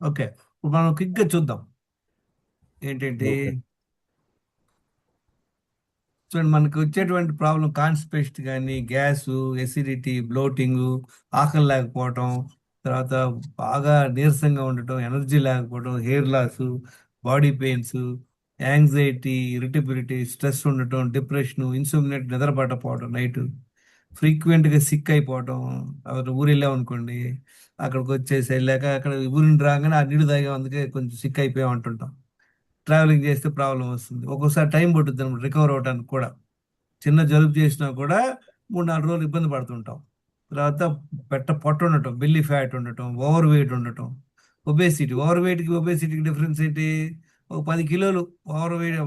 Okay. ఇప్పుడు మనం క్విక్‌గా చూద్దాం. ఏంటేంటి? ఓకే. చూడండి మనకు వచ్చేటువంటి ప్రాబ్లమ్ కాన్‌స్టిపేషన్ గాని, గ్యాసు, ఎసిడిటీ, బ్లోటింగు, ఆకలి లేకపోవటం, తర్వాత బాగా నీరసంగా ఉండటం, ఎనర్జీ లేకపోవడం, hair loss, body pains, anxiety, irritability, stress ఉండటం, డిప్రెషను, ఇన్సోమ్నియా, నిద్ర పట్టకపోవడం నైటు, ఫ్రీక్వెంట్‌గా సిక్ అయిపోవటం. ఊరెళ్ళామనుకోండి, అక్కడికొచ్చేసి ఎళ్ళాక అక్కడ ఊరు నుండి రాగానే ఆ నీళ్ళు తాగాం అందుకే కొంచెం సిక్ అయిపోయాం అంటుంటాం. ట్రావెలింగ్ చేస్తే ప్రాబ్లమ్ వస్తుంది. ఒక్కోసారి టైం పట్టుద్దనమాట రికవర్ అవ్వడానికి కూడా. చిన్న జలుబు చేసినా కూడా 3, 4 రోజులు ఇబ్బంది పడుతుంటాం. తర్వాత పొట్ట ఉండటం, బెల్లీ ఫ్యాట్ ఉండటం, ఓవర్ వెయిట్ ఉండటం, ఒబేసిటీ. ఓవర్ వెయిట్‌కి, ఒబేసిటీకి డిఫరెన్స్ ఏంటి? ఒక 10 కిలోలు ఓవర్ వెయిట్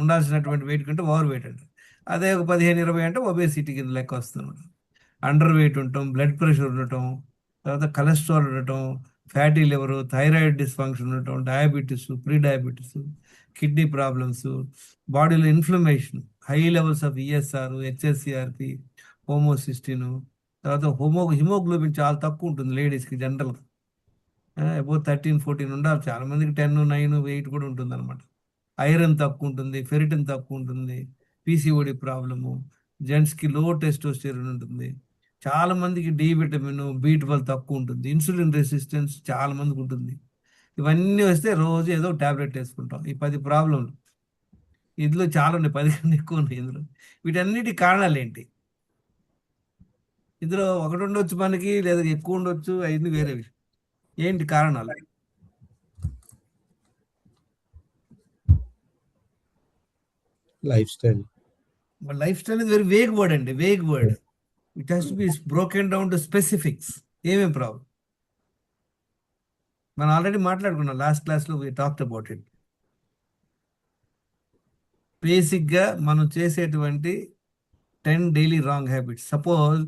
ఉండాల్సినటువంటి వెయిట్ కంటే ఓవర్ వెయిట్ అండి. అదే ఒక 15, 20 అంటే ఒబేసిటీ కింద లెక్కొస్తుందన్నమాట. అండర్ వెయిట్ ఉండటం, బ్లడ్ ప్రెషర్ ఉండటం, తర్వాత కొలెస్ట్రాల్ ఉండటం, ఫ్యాటీ లివరు, థైరాయిడ్ డిస్ఫంక్షన్ ఉండటం, diabetes, prediabetes, kidney problems, బాడీలో inflammation, high levels of ESR, HSCRP, homocysteine, తర్వాత హిమోగ్లోబిన్ చాలా తక్కువ ఉంటుంది లేడీస్కి జనరల్గా. అబౌవ్ 13, 14 ఉండాలి. చాలా మందికి 10, 9, 8 కూడా ఉంటుంది అనమాట. ఐరన్ తక్కువ ఉంటుంది, ఫెరిటిన్ తక్కువ ఉంటుంది, పీసీఓడి ప్రాబ్లము, జెంట్స్కి లో టెస్టోస్టెరాన్ ఉంటుంది. చాలా మందికి డి విటమిన్, బి12 తక్కువ ఉంటుంది, ఇన్సులిన్ రెసిస్టెన్స్ చాలా మందికి ఉంటుంది. ఇవన్నీ వస్తే రోజు ఏదో టాబ్లెట్ వేసుకుంటాం. ఈ 10 ప్రాబ్లంలు ఇందులో చాలా ఉన్నాయి, 10 కన్నా ఎక్కువ ఉన్నాయి ఇందులో. వీటన్నిటి కారణాలు ఏంటి? ఇందులో ఒకటి ఉండొచ్చు మనకి, లేదా ఎక్కువ ఉండొచ్చు, అవన్నీ వేరే విషయం. ఏంటి కారణాలు? Life style. లైఫ్ స్టైల్ అనేది వెరీ వేగ్ వర్డ్ అండి, vague word. It has to be broken down to specifics. ఏమేం ప్రాబ్లం? మనం ఆల్రెడీ మాట్లాడుకున్నాం, లాస్ట్ క్లాస్లో వి టాక్డ్ అబౌట్ ఇట్. బేసిక్గా మనం చేసేటువంటి 10 డైలీ రాంగ్ హ్యాబిట్స్. సపోజ్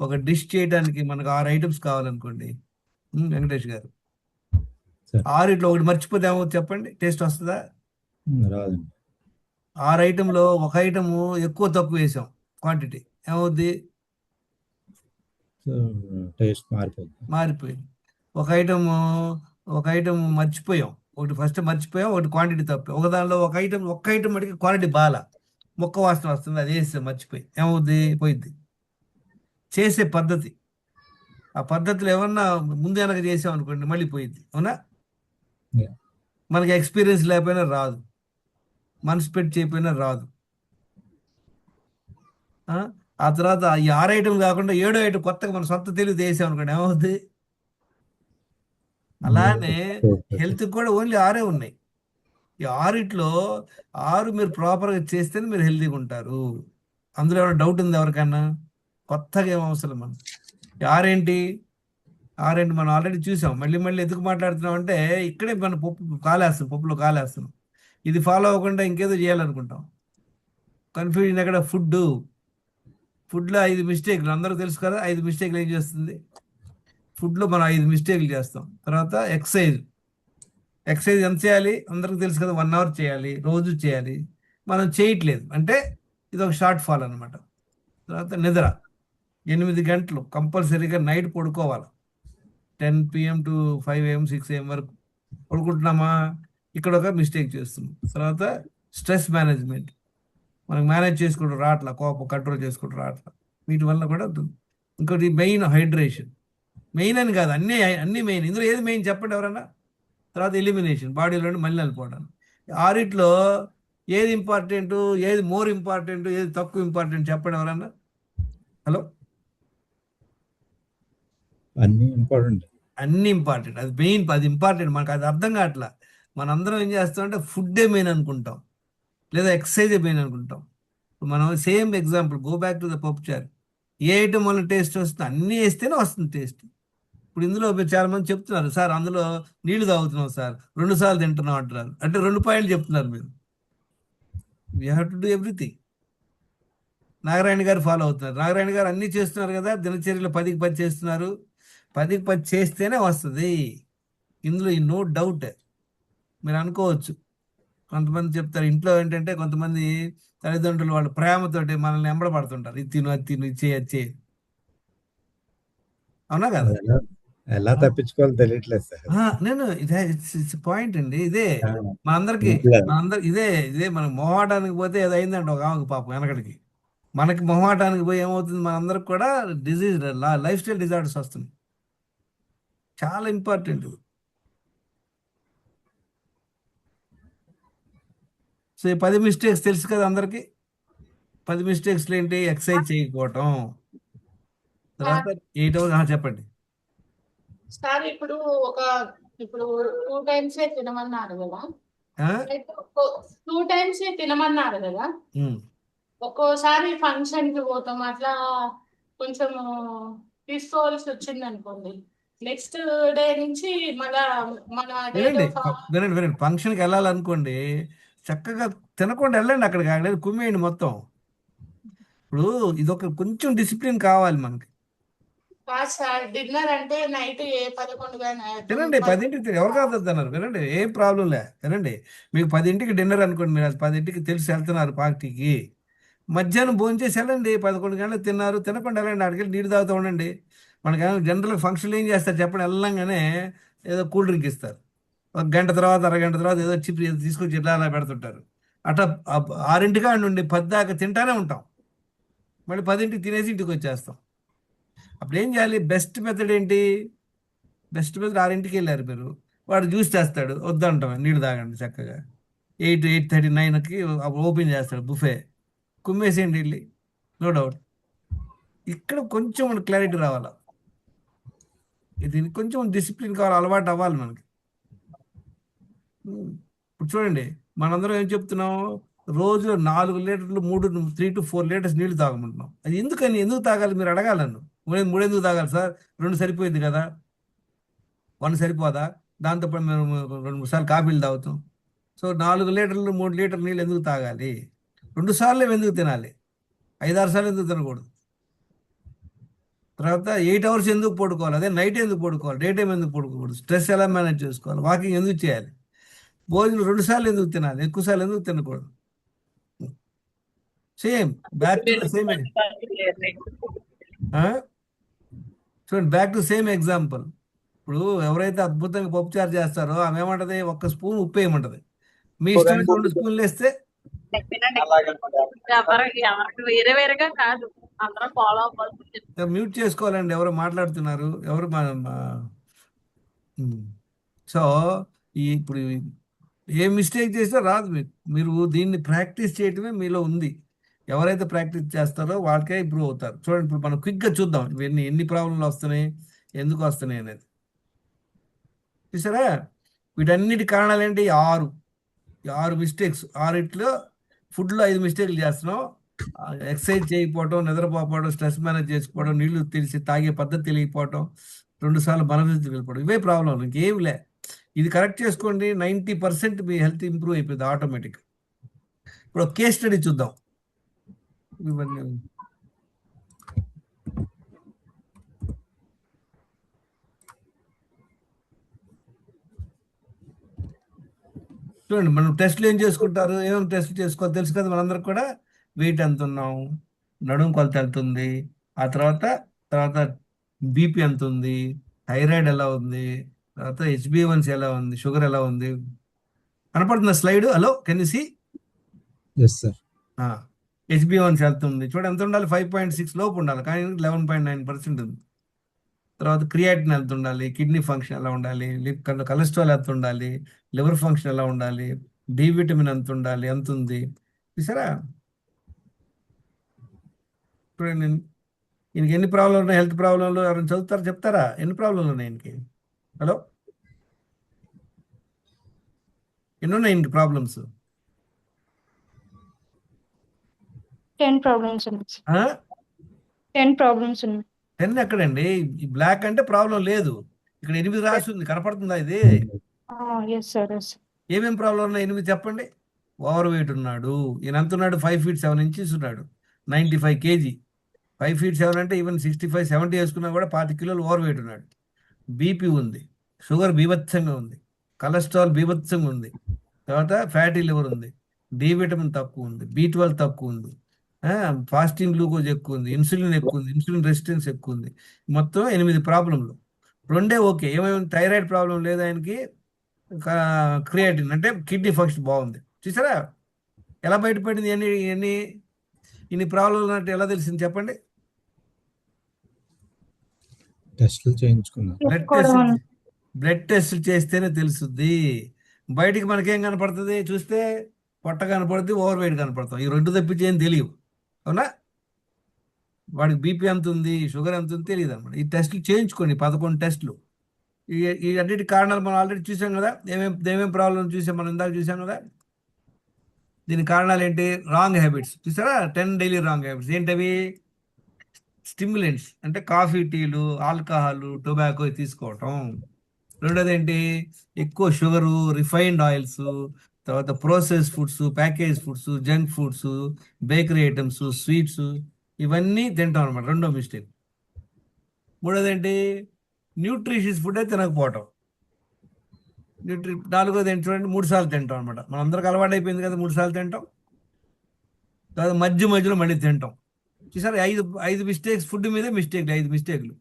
ఒక డిష్ చేయడానికి మనకు 6 ఐటమ్స్ కావాలనుకోండి. వెంకటేష్ గారు, సార్. ఆరిట్లో ఒకటి మర్చిపోతే ఏమవుతుంది చెప్పండి? టేస్ట్ వస్తుందా? రాదండి. 6 ఐటెంలో ఒక ఐటమ్ ఎక్కువ తక్కువ వేసాం క్వాంటిటీ, ఏమవుద్ది? సో, టేస్ట్ మారిపోద్ది. మారిపోయింది. ఒక ఐటమ్ ఒక ఐటమ్ మర్చిపోయాం, ఒకటి ఫస్ట్ మర్చిపోయాం, ఒకటి క్వాంటిటీ తప్పాం. ఒక దానిలో ఒక్క ఐటమ్ మటుకు క్వాలిటీ బాల, మొక్క వాసన వస్తుంది, అది వేస్తే మర్చిపోయి ఏమవుద్ది? పోయిద్ది. చేసే పద్ధతి, ఆ పద్ధతిలో ఏమన్నా ముందు వెనక చేసాం అనుకోండి మళ్ళీ పోయిద్ది, అవునా? యా. మనకి ఎక్స్పీరియన్స్ లేకపోయినా రాదు, మనసు పెట్టి చేయకపోయినా రాదు. ఆ ఆ తర్వాత ఈ 6 ఐటమ్ కాకుండా 7వ ఐటమ్ కొత్తగా మన సొంత తెలివి చేసాం అనుకోండి, ఏమవుద్ది? అలానే టేస్ట్. హెల్త్ కూడా ఓన్లీ 6 ఉన్నాయి. ఈ 6లో 6 మీరు ప్రాపర్గా చేస్తేనే మీరు హెల్తీగా ఉంటారు. అందులో ఏమైనా డౌట్ ఉంది ఎవరికన్నా? కొత్తగా ఏం అవసరం మనం. ఈ ఆరేంటి? ఆరేంటి మనం ఆల్రెడీ చూసాం, మళ్ళీ మళ్ళీ ఎందుకు మాట్లాడుతున్నాం అంటే ఇక్కడే మన పప్పులో కాలేస్తున్నాం. ఇది ఫాలో అవ్వకుండా ఇంకేదో చేయాలనుకుంటాం. కన్ఫ్యూజన్ ఎక్కడ? ఫుడ్లో 5 మిస్టేక్లు అందరూ తెలుసు కదా. 5 మిస్టేక్లు ఏం చేస్తుంది? ఫుడ్లో మనం 5 మిస్టేక్లు చేస్తాం. తర్వాత ఎక్సర్సైజ్. ఎక్సర్సైజ్ ఎంత చేయాలి అందరికి తెలుసు కదా, 1 అవర్ చేయాలి, రోజు చేయాలి. మనం చేయట్లేదు అంటే ఇది ఒక షార్ట్ ఫాల్ అనమాట. తర్వాత నిద్ర, 8 గంటలు కంపల్సరీగా నైట్ పడుకోవాలి. 10 PM టు 5 AM, 6 AM వరకు పడుకుంటున్నామా? ఇక్కడ ఒక మిస్టేక్ చేస్తున్నాం. తర్వాత స్ట్రెస్ మేనేజ్మెంట్, మనకు మేనేజ్ చేసుకోవడం రావట్లా, కోపం కంట్రోల్ చేసుకోవడం రావట్లా. వీటి వల్ల కూడా ఉంటుంది. ఇంకోటి మెయిన్ హైడ్రేషన్. మెయిన్ అని కాదు, అన్నీ మెయిన్. ఇందులో ఏది మెయిన్ చెప్పండి ఎవరన్నా? తర్వాత ఎలిమినేషన్, బాడీలో నుండి మళ్ళీ వెళ్ళిపోవడం. ఆరిట్లో ఏది ఇంపార్టెంట్, ఏది మోర్ ఇంపార్టెంట్, ఏది తక్కువ ఇంపార్టెంట్ చెప్పండి ఎవరన్నా? హలో. అన్నీ ఇంపార్టెంట్. అన్ని ఇంపార్టెంట్, అది మెయిన్, అది ఇంపార్టెంట్. మనకు అది అర్థం కావట్లా. మనందరం ఏం చేస్తామంటే ఫుడ్డే మెయిన్ అనుకుంటాం, లేదా ఎక్సర్సైజే మెయిన్ అనుకుంటాం. ఇప్పుడు మనం same example, go back to the పప్పుచారు. ఏ ఐటమ్ వల్ల టేస్ట్ వస్తుంది? అన్నీ వేస్తేనే వస్తుంది టేస్ట్. ఇప్పుడు ఇందులో మీరు చాలా మంది చెప్తున్నారు, సార్ అందులో నీళ్లు తాగుతున్నాం సార్, 2 సార్లు తింటున్నాం అంటున్నారు, అంటే 2 పాయింట్లు చెప్తున్నారు మీరు. We have to do everything. నాగరాయణ గారు ఫాలో అవుతున్నారు. నాగరాయణ గారు అన్ని చేస్తున్నారు కదా, దినచర్యలు 10కి 10 చేస్తున్నారు. 10కి 10 చేస్తేనే వస్తుంది, ఇందులో ఈ నో డౌట్. మీరు అనుకోవచ్చు, కొంతమంది చెప్తారు ఇంట్లో ఏంటంటే, కొంతమంది తల్లిదండ్రులు వాళ్ళ ప్రేమతోటి మనల్ని ఎంబడబడుతుంటారు, ఇది తిను, అది తిను, ఇది చేయి, అది చేయి. అవునా కదా? అది ఎలా ఎలా తప్పించుకోవాలో తెలియట్లేదు సార్. నేను ఇదే ఇట్స్ పాయింట్ అండి ఇదే. ఆ, మనందరికి ఇంట్లో మనందరికి ఇదే మనం మొహమాటానికి పోతే ఏదో అయిందంట ఒక ఆమెకు పాపం వెనకడికి. మనకి మొహమాటానికి పోయి ఏమవుతుంది, మనందరికి కూడా డిజీజ్, లైఫ్ స్టైల్ డిజార్డర్స్ వస్తుంది. చాలా ఇంపార్టెంట్. సో ఈ 10 మిస్టేక్స్ తెలుసు కదా అందరికి. 10 మిస్టేక్స్ ఏంటి? ఎక్సర్సైజ్ చేయకపోవటం, తర్వాత సార్ 8 అవర్స్. చెప్పండి. సార్ ఇప్పుడు ఒక ఇప్పుడు 2 టైమ్స్ తినమన్నారు కదా. ఆ? అయితే 2 టైమ్స్ తినమన్నారు కదా. ఉమ్. ఒక్కోసారి ఫంక్షన్ కి పోతాం, అట్లా కొంచెం తీసుకోవాల్సి వచ్చింది అనుకోండి. నెక్స్ట్ డే నుంచి మళ్ళా మన డేట్ వినండి వినండి ఫంక్షన్కి వెళ్ళాలనుకోండి, చక్కగా తినకుండా వెళ్ళండి అక్కడికి. అక్కడ కుమ్మేయండి మొత్తం. ఇప్పుడు ఇదొక కొంచెం డిసిప్లిన్ కావాలి మనకి. కాదు సార్. డిన్నర్ అంటే నైట్ 11 తినండి 10ంటికి ఎవరు కాదు అన్నారు. వినండి, ఏం ప్రాబ్లం లే. వినండి, మీకు 10ంటికి డిన్నర్ అనుకోండి, మీరు 10ంటికి తెలిసి వెళ్తున్నారు పార్టీకి. మధ్యాహ్నం భోజనం చేసి వెళ్ళండి. 11 గంటలకు తిన్నారు, తినకుండా వెళ్ళండి. అక్కడికి నీళ్ళు తాగుతూ ఉండండి. మనకి జనరల్ ఫంక్షన్లు ఏం చేస్తారు చెప్పండి? వెళ్ళంగానే ఏదో కూల్ డ్రింక్ ఇస్తారు. ఒక గంట తర్వాత అరగంట తర్వాత ఏదో చిప్ తీసుకొచ్చి ఇట్లా అలా పెడుతుంటారు. అట్లా 6ంటికా నుండి 10 దాకా తింటానే ఉంటాం. మళ్ళీ 10ంటికి తినేసి ఇంటికి వచ్చేస్తాం. అప్పుడు ఏం చేయాలి? బెస్ట్ మెథడ్ ఏంటి? బెస్ట్ మెథడ్ 6ంటికి వెళ్ళారు మీరు, వాడు జ్యూస్ చేస్తాడు, వద్దంటాం, నీళ్ళు తాగండి చక్కగా. 8:30 9కి ఓపెన్ చేస్తాడు బుఫే, కుమ్మేసేయండి వెళ్ళి. No doubt. ఇక్కడ కొంచెం మనకు క్లారిటీ రావాలా, ఇది కొంచెం డిసిప్లిన్ కావాలి, అలవాటు అవ్వాలి మనకి. ఇప్పుడు చూడండి, మనందరం ఏం చెప్తున్నాం? రోజులో 4 లీటర్లు 3 to 4 లీటర్స్ నీళ్లు తాగమంటున్నాం. అది ఎందుకు తాగాలి? మీరు అడగాలి నన్ను. మూడు ఎందుకు తాగాలి సార్? 2 సరిపోయింది కదా, 1 సరిపోదా? దాంతోపాటు మేము 2 3 సార్లు కాఫీలు తాగుతాం. సో 4 లీటర్లు 3 లీటర్ల నీళ్ళు ఎందుకు తాగాలి? 2 సార్లు ఎందుకు తినాలి? 5 6 సార్లు ఎందుకు తినకూడదు? తర్వాత 8 అవర్స్ ఎందుకు పడుకోవాలి? అదే నైట్ ఎందుకు పడుకోవాలి? డే టైం ఎందుకు పడుకోకూడదు? స్ట్రెస్ ఎలా మేనేజ్ చేసుకోవాలి? వాకింగ్ ఎందుకు చేయాలి? భోజనం 2 సార్లు ఎందుకు తినాలి? ఎక్కువ సార్లు ఎందుకు తినకూడదు? Same back to the same. చూడండి, బ్యాక్ టు సేమ్ ఎగ్జాంపుల్. ఇప్పుడు ఎవరైతే అద్భుతంగా పప్పుచారు చేస్తారో ఆమె ఏమంటది? 1 స్పూన్ ఉప్పు వేయమంటది. మీ ఇష్టం 2 స్పూన్లు వేస్తే ఎవరికి వేరే వేరేగా కాదు, అందరం ఫాలో అవ్వాలి. మ్యూట్ చేసుకోవాలండి, ఎవరు మాట్లాడుతున్నారు, ఎవరు సో ఇప్పుడు ఏ మిస్టేక్ చేసినా రాదు మీకు. మీరు దీన్ని ప్రాక్టీస్ చేయటమే మీలో ఉంది. ఎవరైతే ప్రాక్టీస్ చేస్తారో వాళ్ళకే ఇంప్రూవ్ అవుతారు. చూడండి, ఇప్పుడు మనం క్విక్గా చూద్దాం ఇవన్నీ ఎన్ని ప్రాబ్లంలు వస్తున్నాయి, ఎందుకు వస్తున్నాయి అనేది. చూసారా? వీటన్నిటి కారణాలు ఏంటి? 6 మిస్టేక్స్. 6 ఫుడ్లో 5 మిస్టేక్లు చేస్తున్నాం. ఎక్సర్సైజ్ చేయకపోవడం, నిద్రపోకపోవడం, స్ట్రెస్ మేనేజ్ చేసుకోవడం, నీళ్లు తెలిసి తాగే పద్ధతి తెలియకపోవడం, 2 సార్లు బలవిద్యుత్ వెళ్ళిపోవడం, ఇవే ప్రాబ్లం, ఇంకేం లే. ఇది కరెక్ట్ చేసుకోండి, 90% మీ హెల్త్ ఇంప్రూవ్ అయిపోయింది ఆటోమేటిక్. ఇప్పుడు కేస్ స్టడీ చూద్దాం. ఇవన్నీ చూడండి, మనం టెస్ట్లు ఏం చేసుకుంటారు, ఏమేమి టెస్ట్ చేసుకోవాలి తెలుసు కదా మనందరికి కూడా. వెయిట్ ఎంత ఉన్నాం, నడుము కొలత ఎంత ఉంది, ఆ తర్వాత తర్వాత బీపీ ఎంత ఉంది, థైరాయిడ్ ఎలా ఉంది, తర్వాత HbA1c ఎలా ఉంది, షుగర్ ఎలా ఉంది. కనపడుతున్న slide? Hello, can you see? Yes sir. HbA1c ఎంత ఉంది చూడండి, ఎంత ఉండాలి? 5.6 లోపు ఉండాలి, కానీ 11.9% ఉంది. తర్వాత క్రియాటిన్ ఎంత ఉండాలి, కిడ్నీ ఫంక్షన్ ఎలా ఉండాలి, కొలెస్ట్రాల్ ఎంత ఉండాలి, లివర్ ఫంక్షన్ ఎలా ఉండాలి, డి విటమిన్ ఎంత ఉండాలి, ఎంత ఉంది. చూసారా? చూడండి, ఈయనకి ఎన్ని ప్రాబ్లంలు ఉన్నాయి, హెల్త్ ప్రాబ్లంలు. ఎవరైనా చదువుతారా? చెప్తారా ఎన్ని ప్రాబ్లంలు ఉన్నాయి ఈయనకి? హలో, ఎన్ని ఉన్నాయి ఈయనకి ప్రాబ్లమ్స్? 10 ప్రాబ్లమ్స్ ఉన్నాయి. 10 ప్రాబ్లమ్స్ ఉన్నాయి. 10 ఎక్కడండి? ఈ బ్లాక్ అంటే ప్రాబ్లం లేదు, ఇక్కడ 8 రాసి ఉంది, కనపడుతుందా ఇది? Yes sir, yes. ఏమేమి ప్రాబ్లం ఉన్నాయి 8 చెప్పండి. ఓవర్ వెయిట్ ఉన్నాడు. ఈయన ఎంత ఉన్నాడు? 5 feet 7 inches ఉన్నాడు, 95 kg. 5 feet 7 అంటే ఈవెన్ 65 70 వేసుకున్నా కూడా 25 కిలోలు ఓవర్ వెయిట్ ఉన్నాడు. బీపీ ఉంది, షుగర్ బీభత్సంగా ఉంది, కొలెస్ట్రాల్ బీభత్సంగా ఉంది, తర్వాత ఫ్యాటీ లివర్ ఉంది, డి విటమిన్ తక్కువ ఉంది, B12 తక్కువ ఉంది, ఫాస్టింగ్ గ్లూకోజ్ ఎక్కువ ఉంది, ఇన్సులిన్ ఎక్కువ ఉంది, ఇన్సులిన్ రెసిస్టెన్స్ ఎక్కువ ఉంది. మొత్తం 8 ప్రాబ్లంలు. రెండే ఓకే. ఏమైంది? థైరాయిడ్ ప్రాబ్లం లేదు ఆయనకి, క్రియేటిన్ అంటే కిడ్నీ ఫంక్షన్ బాగుంది. చూసారా ఎలా బయటపడింది? ఇన్ని ప్రాబ్లం ఉన్నట్టు ఎలా తెలిసింది చెప్పండి? టెస్టులు చేయించుకున్నాం. బ్లడ్ టెస్ట్ చేస్తేనే తెలుస్తుంది. బయటికి మనకేం కనపడుతుంది? చూస్తే పొట్ట కనపడుతుంది, ఓవర్ వెయిట్ కనపడతాం. ఈ రెండు తప్పించి ఏం తెలియవు. అవునా? వాడికి బీపీ ఎంత ఉంది, షుగర్ ఎంత ఉంది తెలియదు అనమాట. ఈ టెస్టులు చేయించుకోండి, 11 టెస్టులు. ఈ అన్నిటి కారణాలు మనం ఆల్రెడీ చూసాం కదా. ఏమేం ప్రాబ్లం చూసాం మనం, ఇందాక చూసాం కదా. దీని కారణాలు ఏంటి? Wrong habits. చూసారా? 10 డైలీ రాంగ్ హ్యాబిట్స్ ఏంటవి? స్టిమ్యులెంట్స్ అంటే కాఫీ, టీలు, ఆల్కహాల్, టొబాకో తీసుకోవటం. రెండోది ఏంటి? ఎక్కువ షుగరు, రిఫైన్డ్ ఆయిల్స్, తర్వాత process foods, package foods, junk foods, bakery items, sweets, ఇవన్నీ తింటాం అనమాట. రెండో మిస్టేక్. మూడోది ఏంటి? న్యూట్రిషియస్ ఫుడ్ అయితే తినకపోవటం. నాలుగోది ఏంటి చూడండి, 3 సార్లు తింటాం అనమాట. మన అందరికి అలవాటు అయిపోయింది కదా 3 సార్లు తింటాం. తర్వాత మధ్యలో మళ్ళీ తింటాం. చూసారు? 5 మిస్టేక్స్, ఫుడ్ మీదే మిస్టేక్లు, 5 మిస్టేక్లు.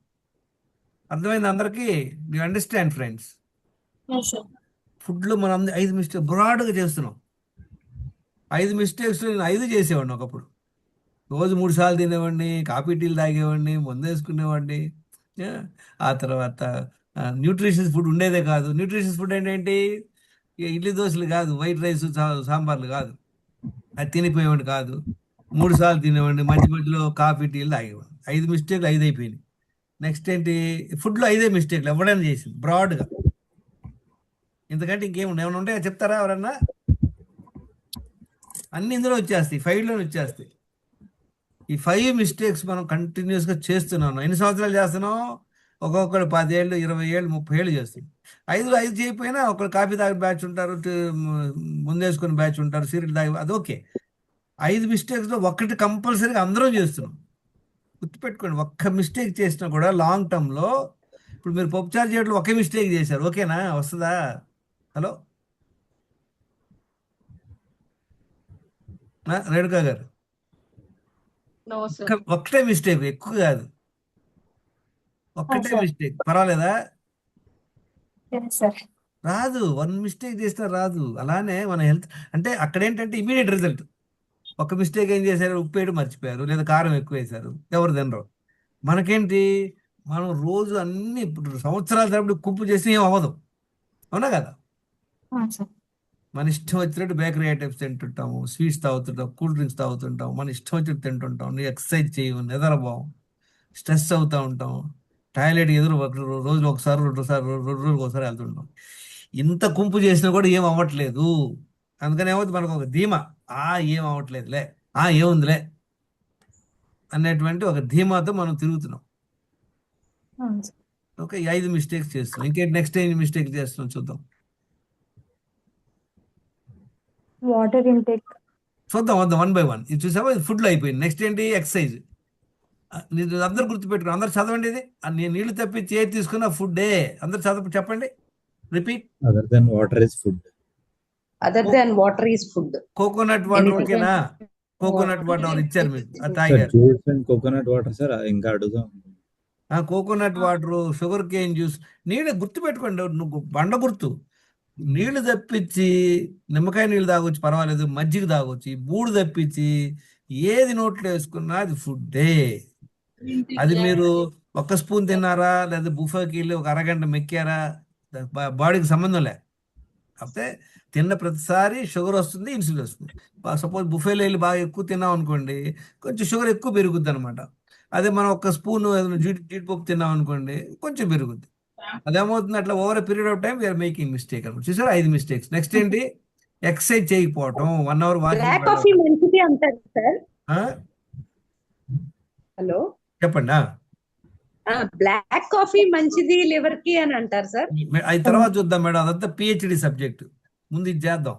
అర్థమైంది అందరికీ? You understand friends? ఫుడ్లో మనం 5 మిస్టేక్ బ్రాడ్గా చేస్తున్నాం. 5 మిస్టేక్స్లో నేను 5 చేసేవాడిని ఒకప్పుడు. రోజు 3 సార్లు తినేవాడిని, కాఫీ టీలు తాగేవాడిని, మందు వేసుకునేవాడిని. ఆ తర్వాత న్యూట్రిషియస్ ఫుడ్ ఉండేదే కాదు. న్యూట్రిషియస్ ఫుడ్ ఏంటంటే ఇడ్లీ దోశలు కాదు, వైట్ రైస్, సాంబార్లు కాదు. అది తినిపోయేవాడిని కాదు. 3 సార్లు తినేవాడిని, మధ్యలో కాఫీ టీలు తాగేవాడిని. 5 మిస్టేక్లు 5 అయిపోయినాయి. నెక్స్ట్ ఏంటి? ఫుడ్లో 5 మిస్టేక్లు ఎవడైనా చేసింది బ్రాడ్గా. ఇంతకంటే ఇంకేముండే ఏమైనా ఉంటాయో చెప్తారా ఎవరన్నా? అన్ని ఇందులో వచ్చేస్తాయి, 5లోనే వచ్చేస్తాయి. ఈ 5 మిస్టేక్స్ మనం కంటిన్యూస్గా చేస్తున్నాం. ఎన్ని సంవత్సరాలు చేస్తున్నాం? ఒక్కొక్కరు 10 ఏళ్ళు, 20 ఏళ్ళు, 30 ఏళ్ళు చేస్తుంది. 5 చేయకపోయినా ఒకరు కాఫీ తాగే బ్యాచ్ ఉంటారు, ముందేసుకుని బ్యాచ్ ఉంటారు, సిగరెట్ తాగి, అది ఓకే. 5 మిస్టేక్స్లో ఒకటి కంపల్సరీగా అందరం చేస్తున్నాం. గుర్తుపెట్టుకోండి, ఒక్క మిస్టేక్ చేసినా కూడా లాంగ్ టర్మ్లో, ఇప్పుడు మీరు పప్పుచారు చేయడంలో ఒకే మిస్టేక్ చేశారు, ఓకేనా? వస్తుందా? హలో రేణుకా గారు, నో సార్. ఒక్కటే మిస్టేక్, ఎక్కువ కాదు, ఒక్కటే మిస్టేక్, పర్వాలేదా? రాదు. 1 మిస్టేక్ చేసినా రాదు. అలానే మన హెల్త్ అంటే అక్కడ ఏంటంటే ఇమీడియట్ రిజల్ట్. ఒక మిస్టేక్ ఏం చేశారు? ఉప్పు వేయడం మర్చిపోయారు, లేదా కారం ఎక్కువ వేశారు, ఎవరు తినరు. మనకేంటి? మనం రోజు అన్ని సంవత్సరాల తరబడి కుప్పు చేసి ఏం అవ్వదు. అవునా కదా? మన ఇష్టం వచ్చినట్టు బేకరీ ఐటమ్స్ తింటుంటాము, స్వీట్స్ తాగుతుంటాం, కూల్ డ్రింక్స్ తాగుతుంటాం, మన ఇష్టం వచ్చినట్టు తింటుంటాం. నువ్వు ఎక్సర్సైజ్ చేయవు, నిద్రపోం, స్ట్రెస్ అవుతూ ఉంటాం, టాయిలెట్ రోజులు ఒకసారి 2 సార్లు, 2 రోజులకు ఒకసారి వెళ్తుంటాం. ఇంత కుంపు చేసినా కూడా ఏం అవ్వట్లేదు. అందుకని ఏమవుతుంది? మనకు ఒక ధీమా, ఏం అవ్వట్లేదులే, ఏముందిలే అనేటువంటి ఒక ధీమాతో మనం తిరుగుతున్నాం. ఓకే, 5 మిస్టేక్స్ చేస్తున్నాం. ఇంకేంటి? నెక్స్ట్ ఏం మిస్టేక్ చేస్తున్నాం చూద్దాం. Water intake. చూద్దాం, వద్దాం, 1 by 1. ఇది చూసావా? ఇది ఫుడ్లో అయిపోయింది. నెక్స్ట్ ఏంటి? ఎక్సర్సైజ్. అందరు గుర్తుపెట్టుకుని, అందరు చదవండి ఇది. నేను నీళ్లు తప్పించి ఏది తీసుకున్నా ఫుడ్డే. అందరు చెప్పండి, repeat. Other than water is food. Other than water is food. Coconut water Anything. ఓకేనా? కోకోనట్ వాటర్ ఇచ్చారు మీకు, అది సార్ తాగారు. Juice and coconut water sir, ఇంకా అడుగుదాం. Coconut water, sugar cane juice, నీళ్ళు గుర్తుపెట్టుకోండి. నువ్వు బండ గుర్తు. నీళ్లు తప్పించి నిమ్మకాయ నీళ్ళు తాగొచ్చు, పర్వాలేదు, మజ్జిగ తాగొచ్చు. ఈ 3 తప్పించి ఏది నోట్లో వేసుకున్నా అది ఫుడ్డే. అది మీరు 1 స్పూన్ తిన్నారా, లేదా బుఫేకి వెళ్ళి ఒక అరగంట మెక్కారా, బాడీకి సంబంధం లే. కాకపోతే తిన్న ప్రతిసారి షుగర్ వస్తుంది, ఇన్సులిన్ వస్తుంది. సపోజ్ బుఫేలో వెళ్ళి బాగా ఎక్కువ తిన్నాం అనుకోండి, కొంచెం షుగర్ ఎక్కువ పెరుగుద్ది అనమాట. అదే మనం 1 స్పూన్ ఏదైనా జీడిపప్పు తిన్నాం అనుకోండి, కొంచెం పెరుగుద్ది. అదేమవుతుంది? అట్లా over a period of time we're making mistake అనమాట. చూసారా? 5 మిస్టేక్స్. నెక్స్ట్ ఏంటి? ఎక్సర్సైజ్ చేయకపోవటం, 1 అవర్ Black వాకింగ్. coffee మంచిది అంటారు సార్. హలో, చెప్పండి. బ్లాక్ కాఫీ మంచిది లివర్ కి అని అంటారు సార్. అది తర్వాత చూద్దాం మేడం, అదంతా పిహెచ్డి సబ్జెక్ట్. ముందు ఇది చేద్దాం.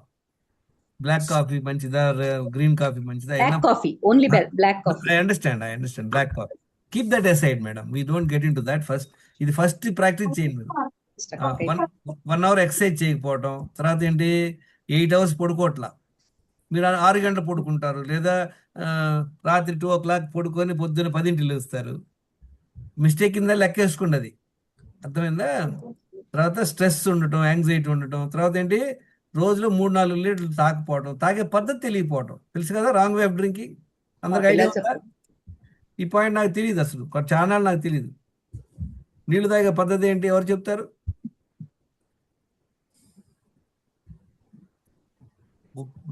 బ్లాక్ కాఫీ మంచిదా, గ్రీన్ కాఫీ మంచిదా? Black coffee, only black coffee. I understand black coffee. Keep that aside madam, we don't get into that first. ఇది ఫస్ట్ ప్రాక్టీస్ చేయండి మీరు. 1 అవర్ ఎక్సర్సైజ్ చేయకపోవటం, తర్వాత ఏంటి? 8 అవర్స్ పడుకోవట్లా. మీరు 6 గంటలు పడుకుంటారు, లేదా రాత్రి 2 o'clock పడుకొని పొద్దున్న 10 లేస్తారు. మిస్టేక్ కింద లెక్క వేసుకోండి. అది అర్థమైందా? తర్వాత స్ట్రెస్ ఉండటం, యాంగ్జైటీ ఉండటం, తర్వాత ఏంటి రోజులో 3-4 లీటర్లు తాకపోవడం, తాగే పద్ధతి తెలియకపోవడం, తెలుసు కదా, రాంగ్ వే ఆఫ్ డ్రింకింగ్. అందరికి ఐడియా ఉందా? ఈ పాయింట్ నాకు తెలియదు, అసలు చాలా నాకు తెలియదు. నీళ్లు తాగే పద్ధతి ఏంటి, ఎవరు చెప్తారు?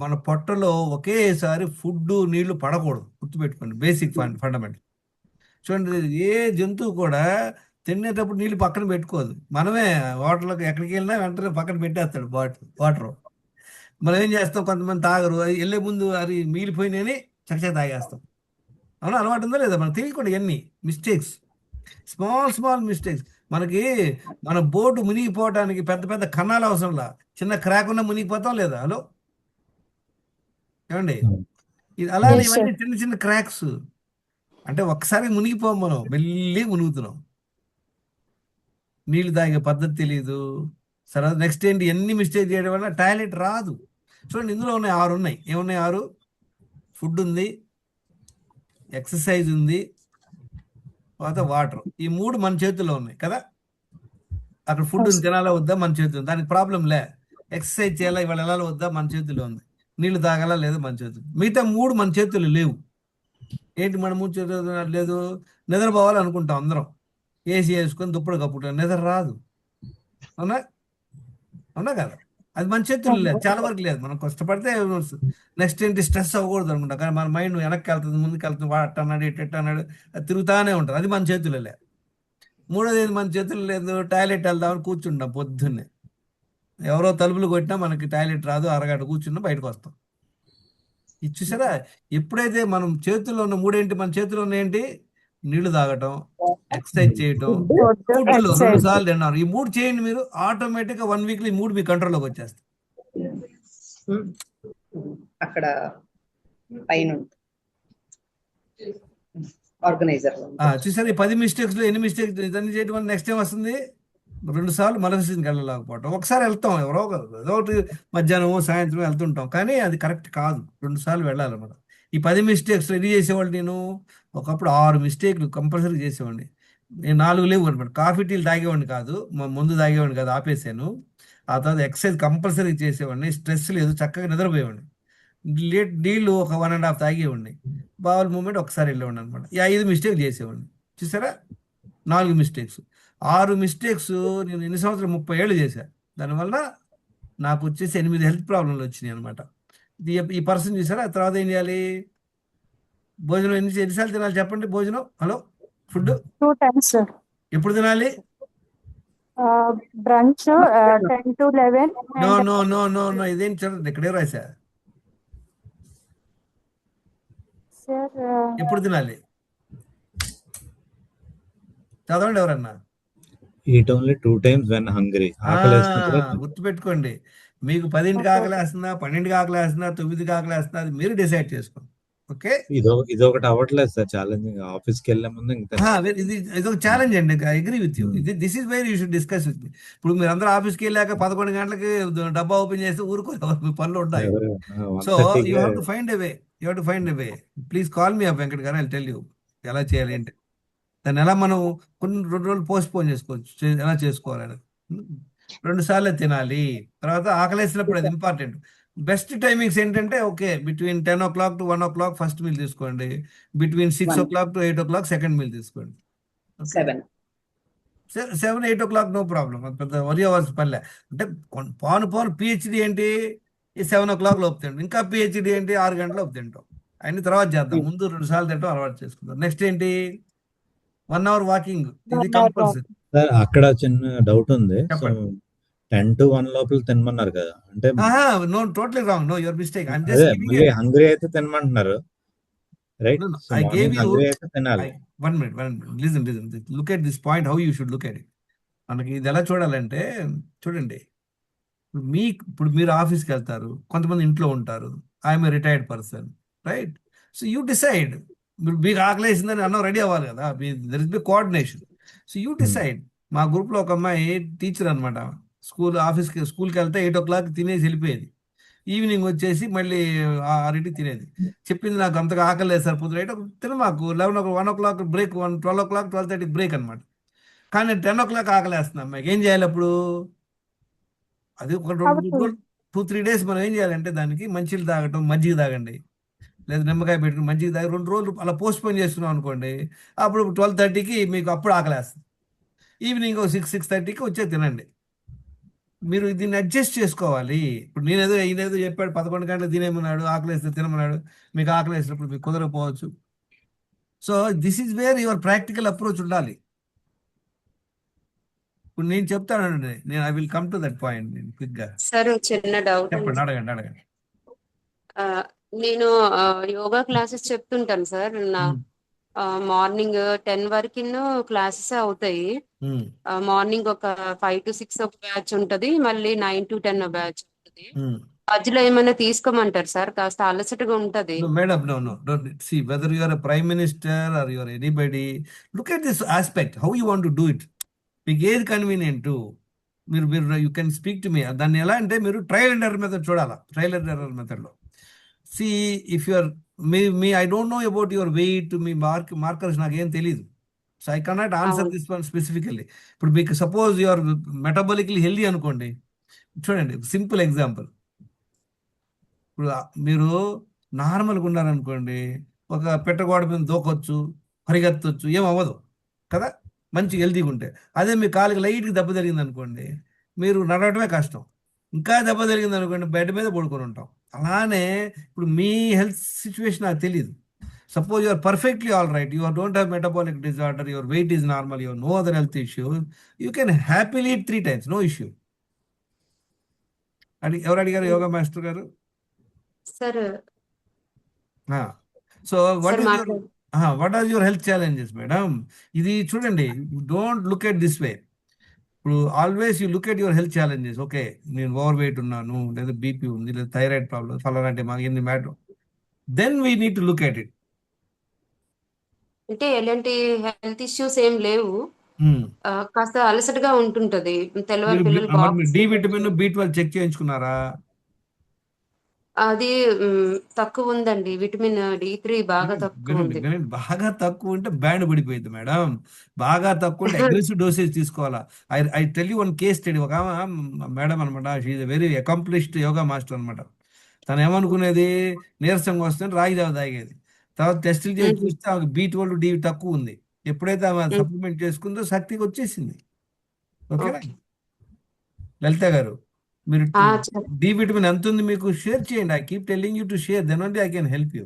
మన పొట్టలో ఒకేసారి ఫుడ్ నీళ్లు పడకూడదు, గుర్తుపెట్టుకోండి. Basic fundamental. చూడండి, ఏ జంతువు కూడా తినేటప్పుడు నీళ్ళు పక్కన పెట్టుకోదు. మనమే వాటర్లోకి ఎక్కడికి వెళ్ళినా వెంటనే పక్కన పెట్టేస్తాడు వాటర్. మనం ఏం చేస్తాం, కొంతమంది తాగరు, అది వెళ్ళే ముందు అది మిగిలిపోయినాయని చక్కగా తాగేస్తాం. అవునా? అలవాటు ఉందా లేదా? మనకు తెలియకుండా ఎన్ని మిస్టేక్స్, స్మాల్ మిస్టేక్స్. మనకి మన బోటు మునిగిపోవడానికి పెద్ద పెద్ద కన్నాలు అవసరంలా, చిన్న క్రాక్ ఉన్న మునిగిపోతాం లేదా? హలో, ఏమండి? ఇది అలానే Yes, sir. ఇవన్నీ చిన్న చిన్న క్రాక్స్. అంటే ఒక్కసారి మునిగిపోం, మనం మెల్లి మునుగుతున్నాం. నీళ్లు తాగే పద్ధతి తెలియదు. సరే, నెక్స్ట్ ఏంటి, ఎన్ని మిస్టేక్ చేయడం వల్ల టాయిలెట్ రాదు. చూడండి, ఇందులో ఉన్నాయి 6 ఉన్నాయి. ఏమున్నాయి 6? ఫుడ్ ఉంది, ఎక్సర్సైజ్ ఉంది, తర్వాత వాటర్. ఈ 3 మన చేతుల్లో ఉన్నాయి కదా. అక్కడ ఫుడ్ Yes. తినాలా వద్దా మన చేతుల్లో, దానికి ప్రాబ్లం లే. ఎక్సర్సైజ్ చేయాలా ఇవాళ వెళ్ళాలా వద్దా మన చేతుల్లో ఉంది. నీళ్లు తాగాలా లేదా మన చేతులు. మిగతా 3 మన చేతుల్లో లేవు. ఏంటి మన 3 చేతుల్లో లేదు? నిద్రపోవాలనుకుంటాం అందరం, ఏసీ వేసుకొని దుప్పటి కప్పుకుంటాం, నిద్ర రాదు. అవునా? అవునా కదా? అది మన చేతుల్లో లేదు, చాలా వరకు లేదు. మనం కష్టపడితే నెక్స్ట్ ఏంటి, స్ట్రెస్ అవ్వకూడదు అనుకుంటాం, కానీ మన మైండ్ వెనక్కి వెళ్తుంది, ముందుకు వెళ్తుంది, వాడు అట్టన్నాడు ఇట్ట అన్నాడు, అది తిరుగుతానే ఉంటుంది. అది మన చేతుల్లో లేదు. మూడోది ఏంటి మన చేతుల్లో లేదు, టాయిలెట్ వెళ్దామని కూర్చుంటాం పొద్దున్నే. ఎవరో తలుపులు కొట్టినా మనకి టాయిలెట్ రాదు, అరగంట కూర్చున్నా బయటకు వస్తాం. ఇది చూసారా? ఎప్పుడైతే మనం చేతుల్లో ఉన్న 3 ఏంటి, మన చేతుల్లో ఉన్న ఏంటి, నీళ్లు తాగటం, ఎక్సర్సైజ్ చేయటం, Food, ఫుడ్ 2 exercise. సార్లు తిన్నారు. ఈ 3 చేయండి మీరు, ఆటోమేటిక్గా 1 వీక్లో ఈ 3 మీ కంట్రోల్లోకి వచ్చేస్తాయి. అక్కడ పైన ఆర్గనైజర్ చూసారు, ఈ 10 మిస్టేక్స్లో ఎన్ని మిస్టేక్స్ ఇదన్నీ చేయడం వల్ల నెక్స్ట్ టైం వస్తుంది 2 సార్లు మలసీకి వెళ్ళలేకపోవటం. ఒకసారి వెళ్తాం, ఎవరో ఏదో ఒకటి మధ్యాహ్నం సాయంత్రం వెళ్తుంటాం, కానీ అది కరెక్ట్ కాదు. 2 సార్లు వెళ్ళాలి మనం. ఈ 10 మిస్టేక్స్ ఎన్ని చేసేవాళ్ళు, నేను ఒకప్పుడు 6 మిస్టేక్లు కంపల్సరీ చేసేవాడిని. నేను 4 లేవు అనమాట. కాఫీ టీలు తాగేవాడిని కాదు, ముందు తాగేవాడిని కాదు, ఆపేసాను. ఆ తర్వాత ఎక్సర్సైజ్ కంపల్సరీ చేసేవాడిని, స్ట్రెస్ లేదు, చక్కగా నిద్రపోయేవాడిని. నీళ్ళు ఒక 1.5 తాగేవాడిని, బావల్ మూమెంట్ ఒకసారి వెళ్ళేవాడిని అనమాట. ఈ 5 మిస్టేక్ చేసేవాడిని. చూసారా? 4 మిస్టేక్స్. 6 మిస్టేక్స్ నేను ఎన్ని సంవత్సరాలు, 30 ఏళ్ళు చేశాను. దానివల్ల నాకు వచ్చేసి 8 హెల్త్ ప్రాబ్లంలు వచ్చినాయి అనమాట. ఈ పర్సన్ చూసారా? తర్వాత ఏం చేయాలి, భోజనం ఎన్నిసార్లు తినాలి చెప్పండి, భోజనం. Hello, food 2 times, sir. ఎప్పుడు తినాలి? Brunch 10 to 11 no and no no no no ఇదేం చూడండి, ఇక్కడే రాసా. sir, ఎప్పుడు తినాలి చదవండి ఎవరన్నా. Eat only 2 times when hungry. ఆకలి వేసినప్పుడే తినాలి. గుర్తుపెట్టుకోండి, మీకు 10ంటికి ఆకలి వేస్తుందా, 12ంటికి ఆకలి వేస్తుందా, 9ంటికి ఆకలి వేస్తుందా, అది మీరు డిసైడ్ చేసుకోండి. ఓకే, ఇదొకటి అవ్వట్లేదు సార్, ఛాలెంజింగ్. ఆఫీస్కి వెళ్ళే ముందు ఇంకా ఇది ఒక ఛాలెంజ్ అండి. I agree with you. This is where you should discuss with me. ఇప్పుడు మీరు అందరూ ఆఫీస్కి వెళ్ళాక 11 గంటలకి డబ్బా ఓపెన్ చేస్తే ఊరుకోరు, మీ పనులు ఉంటాయి. So you have to find a way. Please call me up Venkat గారు, ఐ టెల్ యూ ఎలా చేయాలి ఏంటి. దాన్ని ఎలా మనం 2 రోజులు పోస్ట్ పోన్ చేసుకోవచ్చు, ఎలా చేసుకోవాలని. 2 సార్లు తినాలి. తర్వాత ఆకలేసినప్పుడు, అది ఇంపార్టెంట్. బెస్ట్ టైమింగ్స్ ఏంటంటే, okay, between 10 o'clock to 1 o'clock first meal తీసుకోండి, between 6 o'clock to 8 o'clock second meal తీసుకోండి. 7-8 o'clock నో ప్రాబ్లం, పెద్ద వరి అవర్స్ పనిలే. అంటే పోను పిహెచ్డి ఏంటి, ఈ 7 o'clock లోపు తింటాం, ఇంకా పిహెచ్డి ఏంటి 6 గంటల లోపు తింటాం. అన్ని తర్వాత చేద్దాం, ముందు 2 సార్లు తింటాం అలవాటు చేసుకుంటాం. నెక్స్ట్ ఏంటి, 1 hour వాకింగ్, ఇది 1 hour కంపల్సరీ. సార్ అక్కడ చిన్న డౌట్ ఉంది. సో చెప్పండి. 10 to 1 లోపల తినమన్నారు కదా, అంటే no, totally wrong, no, your mistake. I'm అదే జస్ట్ మళ్ళీ హంగ్రీ అయితే తినమంటున్నారు, right? No, no, so I gave morning you. Hungry అయితే తినాలి. One minute. Listen. Look at this point, how you should look at it. మనకి ఇది ఎలా చూడాలంటే, చూడండి, ఇప్పుడు మీరు ఆఫీస్కి వెళ్తారు, కొంతమంది ఇంట్లో ఉంటారు. I'm a retired person, right? So you decide. మీకు ఆకలేసిందని అన్నం రెడీ అవ్వాలి కదా, there is be coordination. So you decide. మా గ్రూప్లో ఒక అమ్మాయి టీచర్ అనమాట, స్కూల్కి వెళ్తే 8 o'clock తినేసి వెళ్ళిపోయేది. ఈవినింగ్ వచ్చేసి మళ్ళీ 6ంటికి తినేది. చెప్పింది, నాకు అంతగా ఆకలి లేదు సార్, పొద్దున 8 తిన మాకు 11 o'clock, 1 o'clock break, 12 o'clock 12:30 break అనమాట. కానీ 10 o'clock ఆకలేస్తున్నాం మీకు ఏం చేయాలి అప్పుడు? అది ఒక 2 కాబట్టి 3 రోజులు 2-3 డేస్ మనం ఏం చేయాలంటే దానికి మంచిలు తాగటం, మజ్జిగ తాగండి, లేదా నిమ్మకాయ పెట్టుకుని మజ్జిగ తాగి 2 రోజులు అలా పోస్ట్ పోన్ చేస్తున్నాం అనుకోండి, అప్పుడు 12:30కి మీకు అప్పుడు ఆకలేస్తుంది. ఈవినింగ్ 6-6:30కి వచ్చే తినండి. మీరు దీన్ని అడ్జస్ట్ చేసుకోవాలి. ఇప్పుడు ఈయనేదో చెప్పాడు 11 గంటలకు తినేమన్నాడు, ఆకలేస్తే తినమన్నాడు, మీకు ఆకలేసినప్పుడు మీకు కుదరకపోవచ్చు. So this is where your practical approach ఉండాలి. ఇప్పుడు నేను చెప్తానండి, నేను I will come to that point నేను క్విక్గా. సార్ చిన్న డౌట్ అండి. చెప్పండి, అడగండి. ఆ, నేను యోగా క్లాసెస్ చెప్తుంటాను సార్. నా ఉమ్, మార్నింగ్ 10 వరకు క్లాసెస్ అవుతాయి. ఉమ్, మార్నింగ్ ఒక 5 to 6 ఒక బ్యాచ్ ఉంటది, మళ్ళీ 9 to 10 బ్యాచ్ ఉంటది. ఉమ్. మధ్యలో ఏమైనా తీసుకోమంటారు సార్? కాస్త అలసటగా ఉంటది. No, madam, no. Don't see whether you are a prime minister or you are anybody. Look at this aspect. How you want to do it. మీకు ఏది కన్వీనియంట్ మీరు you can speak to me. దాన్ని ఎలా అంటే మీరు trial and error method చూడాలా. Trial and error మెథడ్లో see if you're మీ I don't know about your weight, మీ మార్కర్స్ నాకేం తెలియదు. సో ఐ కెనాట్ ఆన్సర్ అవును. This one specifically. ఇప్పుడు మీకు సపోజ్ యూఆర్ మెటబాలికలీ హెల్దీ అనుకోండి. చూడండి, సింపుల్ ఎగ్జాంపుల్. ఇప్పుడు మీరు నార్మల్గా ఉన్నారనుకోండి, ఒక పెట్టగోడ మీద దూకొచ్చు, పరిగెత్తొచ్చు, ఏం అవ్వదు కదా, మంచి హెల్తీగా ఉంటే. అదే మీ కాలుకి లైట్గా దెబ్బ జరిగింది అనుకోండి, మీరు నడవటమే కష్టం. ఇంకా దెబ్బ జరిగింది అనుకోండి, బెడ్ మీద పడుకొని ఉంటాం. అలానే ఇప్పుడు మీ హెల్త్ సిచ్యువేషన్ నాకు తెలియదు. Suppose you're perfectly all right, you don't have metabolic disorder, your weight is normal, your no other health issue, you can happily eat 3 times, no issue. ఎవరు అడిగారు? యోగా మాస్టర్ గారు. సార్ సో సార్ మాట్లాడు. What are your health challenges madam? ఇది చూడండి, don't look at this way. ఇప్పుడు always you look at your health challenges. Okay, నేను overweight ఉన్నాను, లేదా బీపీ ఉంది, లేదా థైరాయిడ్ ప్రాబ్లం, ఫలానా మాకు ఎన్ని matter, then we need to look at it. అంటే ఎలాంటి హెల్త్ ఇష్యూస్ ఏం లేవు, కాస్త అలసటగా ఉంటుంటది. తెల్లవారు పిల్లలకి మీరు డి ఆఫీస్ విటమిన్, B12 చెక్ చేయించుకున్నారా? అది తక్కువ ఉందండి. విటమిన్ D3 బాగా తక్కువ ఉంది. వినండి, బాగా తక్కువ ఉంటే బ్యాండ్ పడిపోయింది మేడం. బాగా తక్కువ ఉంటే అగ్రెసివ్ డోసేజ్ తీసుకోవాలా. I tell you one case study. ఒక మేడం అనమాట, she's very accomplished yoga master అనమాట. తను ఏమనుకునేది, నీరసంగా వస్తుంది రాగి జావ తాగేది. తర్వాత టెస్టులు చేసి చూస్తే ఆమెకు B12 D తక్కువ ఉంది. ఎప్పుడైతే ఆమె సప్లిమెంట్ చేసుకుందో శక్తికి వచ్చేసింది. ఓకేనా ఓకే. లలిత గారు? మీరు చెప్ప- డి విటమిన్ ఎంత ఉంది మీకు షేర్ చేయండి. I keep telling you to share, then only I can help you.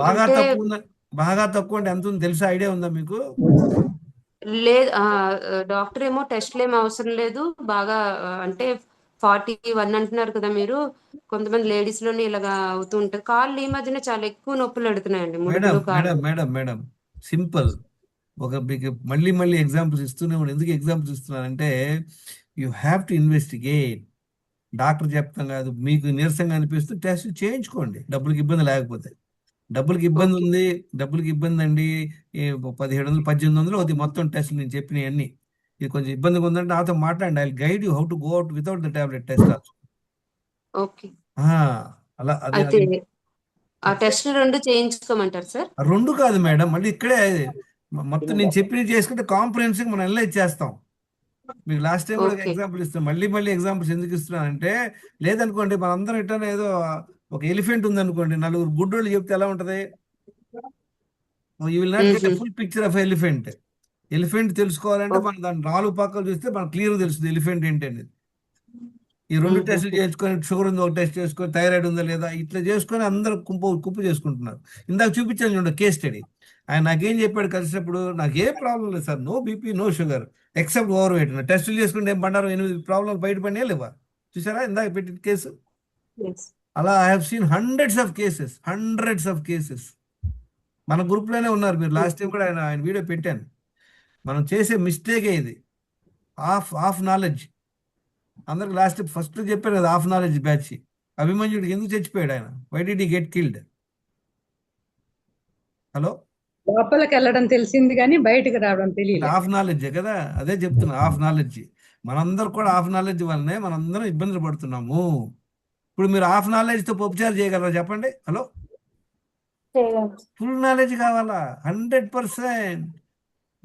బాగా అంటే తక్కువ ఉందా? బాగా తక్కువ అంటే ఎంత ఉంది తెలుసా? ఐడియా ఉందా మీకు? లేదు. డాక్టర్ ఏమో టెస్ట్లు ఏమో అవసరం లేదు, బాగా అంటే 41 అంటున్నారు కదా మీరు. కొంతమంది లేడీస్ లోనే ఇలాగా అవుతూ ఉంటుంది. కాళ్ళు ఈ మధ్యన చాలా ఎక్కువ నొప్పులు పెడుతున్నాయండి, మేడం ముడుకులు మేడం కాళ్ళు. Madam madam simple. మీకు మళ్ళీ ఎగ్జాంపుల్స్ ఇస్తూనే ఉన్నాను. ఎందుకు ఎగ్జాంపుల్స్ ఇస్తున్నానంటే you have to investigate. Doctor చెప్తాం కాదు, మీకు నీరసంగా అనిపిస్తే టెస్ట్ చేయించుకోండి, డబ్బులకి ఇబ్బంది లేకపోతే. డబ్బులకి ఇబ్బంది ఓకే. ఉంది, డబ్బులకి ఇబ్బంది అండి, 1700 1800 అవుతాయి మొత్తం టెస్ట్లు నేను చెప్పినవన్నీ. ఇది కొంచెం ఇబ్బందిగా ఉందంటే నాతో మాట్లాడండి, I guide you how to go out without the tablet test also. Okay. అలా అది అయితే అది ఆ టెస్ట్లు 2 చేయించుకోమంటారు సార్? ఆ 2 కాదు మేడం, మళ్ళీ ఇక్కడే మొత్తం నేను చెప్పినవి చేసుకుంటే కాంప్రహెన్సివ్ మనం అనలైజ్ చేస్తాం. మీకు లాస్ట్ టైం కూడా ఓకే. ఎగ్జాంపుల్ ఇస్తాం, మళ్ళీ ఎగ్జాంపుల్స్ ఎందుకు ఇస్తున్నానంటే, లేదనుకోండి మనందరం ఇట్లా ఏదో ఒక ఎలిఫెంట్ ఉందనుకోండి, 4 గుడ్డోళ్ళు చెప్తే ఎలా ఉంటది? You will not get a full picture of elephant. Elephant తెలుసుకోవాలంటే మనం దాని 4 పక్కలు చూస్తే మనకు క్లియర్ తెలుస్తుంది ఎలిఫెంట్ ఏంటి అనేది. ఈ 2 టెస్టులు చేసుకొని, షుగర్ ఉంది ఒక టెస్ట్ చేసుకొని, థైరాయిడ్ ఉందా లేదా ఇట్లా చేసుకొని అందరూ కుప్పు చేసుకుంటున్నారు. ఇందాక చూపించాను చూడండి కేస్ స్టడీ. ఆయన నాకేం చెప్పాడు కలిసినప్పుడు, నాకు ఏ ప్రాబ్లం లేదు sir, no BP no sugar except overweight. టెస్టులు చేసుకుంటే ఏం పడ్డారు, 8 ప్రాబ్లమ్స్ బయటపడినా లేవా? చూసారా ఇందాక పెట్టిన కేసు? అలా I have seen hundreds of cases. మన గ్రూప్లోనే ఉన్నారు మీరు. లాస్ట్ టైం కూడా ఆయన వీడియో పెట్టాను. మనం చేసే మిస్టేకే ఇది, హాఫ్ నాలెడ్జ్. అందరికి లాస్ట్ ఫస్ట్ చెప్పాను కదా, హాఫ్ నాలెడ్జ్ బ్యాచ్. అభిమన్యుడికి ఎందుకు చచ్చిపోయాడు ఆయన? Why did he get killed? Hello, లోపలికి వెళ్ళడం తెలిసింది కానీ బయటకు రావడం తెలియదు. హాఫ్ నాలెడ్జే కదా, అదే చెప్తున్నా, హాఫ్ నాలెడ్జ్. మనందరం కూడా హాఫ్ నాలెడ్జ్ వల్లనే మనందరం ఇబ్బందులు పడుతున్నాము. ఇప్పుడు మీరు హాఫ్ నాలెడ్జ్తో ఉపచారం చేయగలరా చెప్పండి? హలో, చేయగలం. ఫుల్ నాలెడ్జ్ కావాలా? 100%.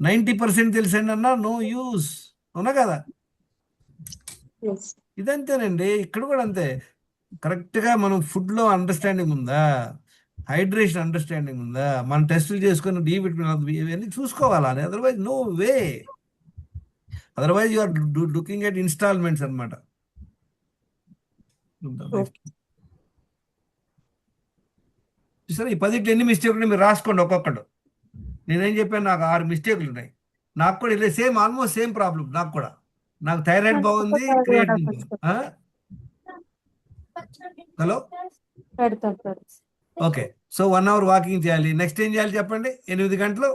90% తెలిసండి అన్నా నో యూస్, అవునా కదా? Yes. ఇదంతేనండి, ఇక్కడ కూడా అంతే. కరెక్ట్గా మనం ఫుడ్లో అండర్స్టాండింగ్ ఉందా, హైడ్రేషన్ అండర్స్టాండింగ్ ఉందా, మనం టెస్టులు చేసుకుని డి విటమిన్ ఇవన్నీ చూసుకోవాలా, otherwise no way. Otherwise you are looking at instalments అనమాట. సరే, ఈ 10 ఎన్ని మిస్టేక్లు మీరు రాసుకోండి ఒక్కొక్కడు. నేనేం చెప్పాను, నాకు 6 మిస్టేక్లు ఉన్నాయి. నాకు కూడా ఇలా సేమ్, ఆల్మోస్ట్ సేమ్ ప్రాబ్లం నాకు కూడా. నాకు థైరాయిడ్ బాగుంది, క్రియేటిన్. హలో, పెడతారు. ఓకే. సో 1 అవర్ వాకింగ్ చేయాలి. నెక్స్ట్ ఏం చేయాలి చెప్పండి? 8 గంటలు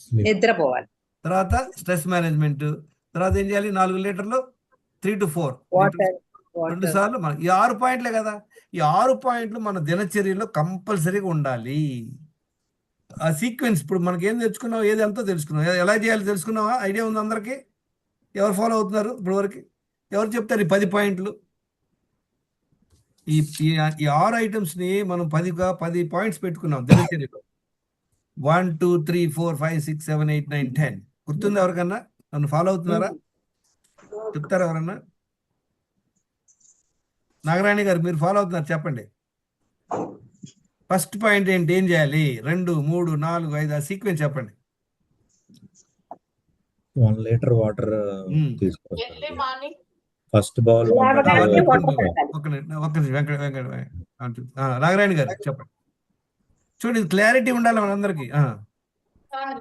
Sleep. నిద్రపోవాలి. తర్వాత స్ట్రెస్ మేనేజ్మెంట్. తర్వాత ఏం చేయాలి? 4 లీటర్లు, 3 to 4 వాటర్ 2 సార్లు. మన ఈ 6 పాయింట్లే కదా. ఈ 6 పాయింట్లు మన దినచర్యలో కంపల్సరీగా ఉండాలి. ఆ సీక్వెన్స్ ఇప్పుడు మనకి ఏం తెచ్చుకున్నావు, ఏది ఎంతో తెలుసుకున్నావు, ఎలా చేయాలి తెలుసుకున్నావా? ఐడియా ఉంది అందరికీ? ఎవరు ఫాలో అవుతున్నారు ఇప్పుడు వరకు? ఎవరు చెప్తారు ఈ 10 పాయింట్లు? ఈ ఈ 6 ఐటమ్స్ని మనం 10 పాయింట్స్ పెట్టుకున్నాం దినచర్యలో. 1 2 3 4 5 6 7 8 9 10. గుర్తుంది ఎవరికన్నా? నన్ను ఫాలో అవుతున్నారా? చెప్తారా ఎవరన్నా? నాగరాణి గారు మీరు ఫాలో అవుతున్నారు చెప్పండి. ఫస్ట్ పాయింట్ ఏంటి, ఏం చేయాలి? 2 3 4 5 ఆ సీక్వెన్స్ చెప్పండి. 1 liter water ఎర్లీ తీసుకోవాలి. మార్నింగ్ ఫస్ట్ బౌల్ లేవగానే వాటర్ నాగరాణి గారు చెప్పండి. చూడండి, ఇది క్లారిటీ ఉండాలి మనందరికీ. సార్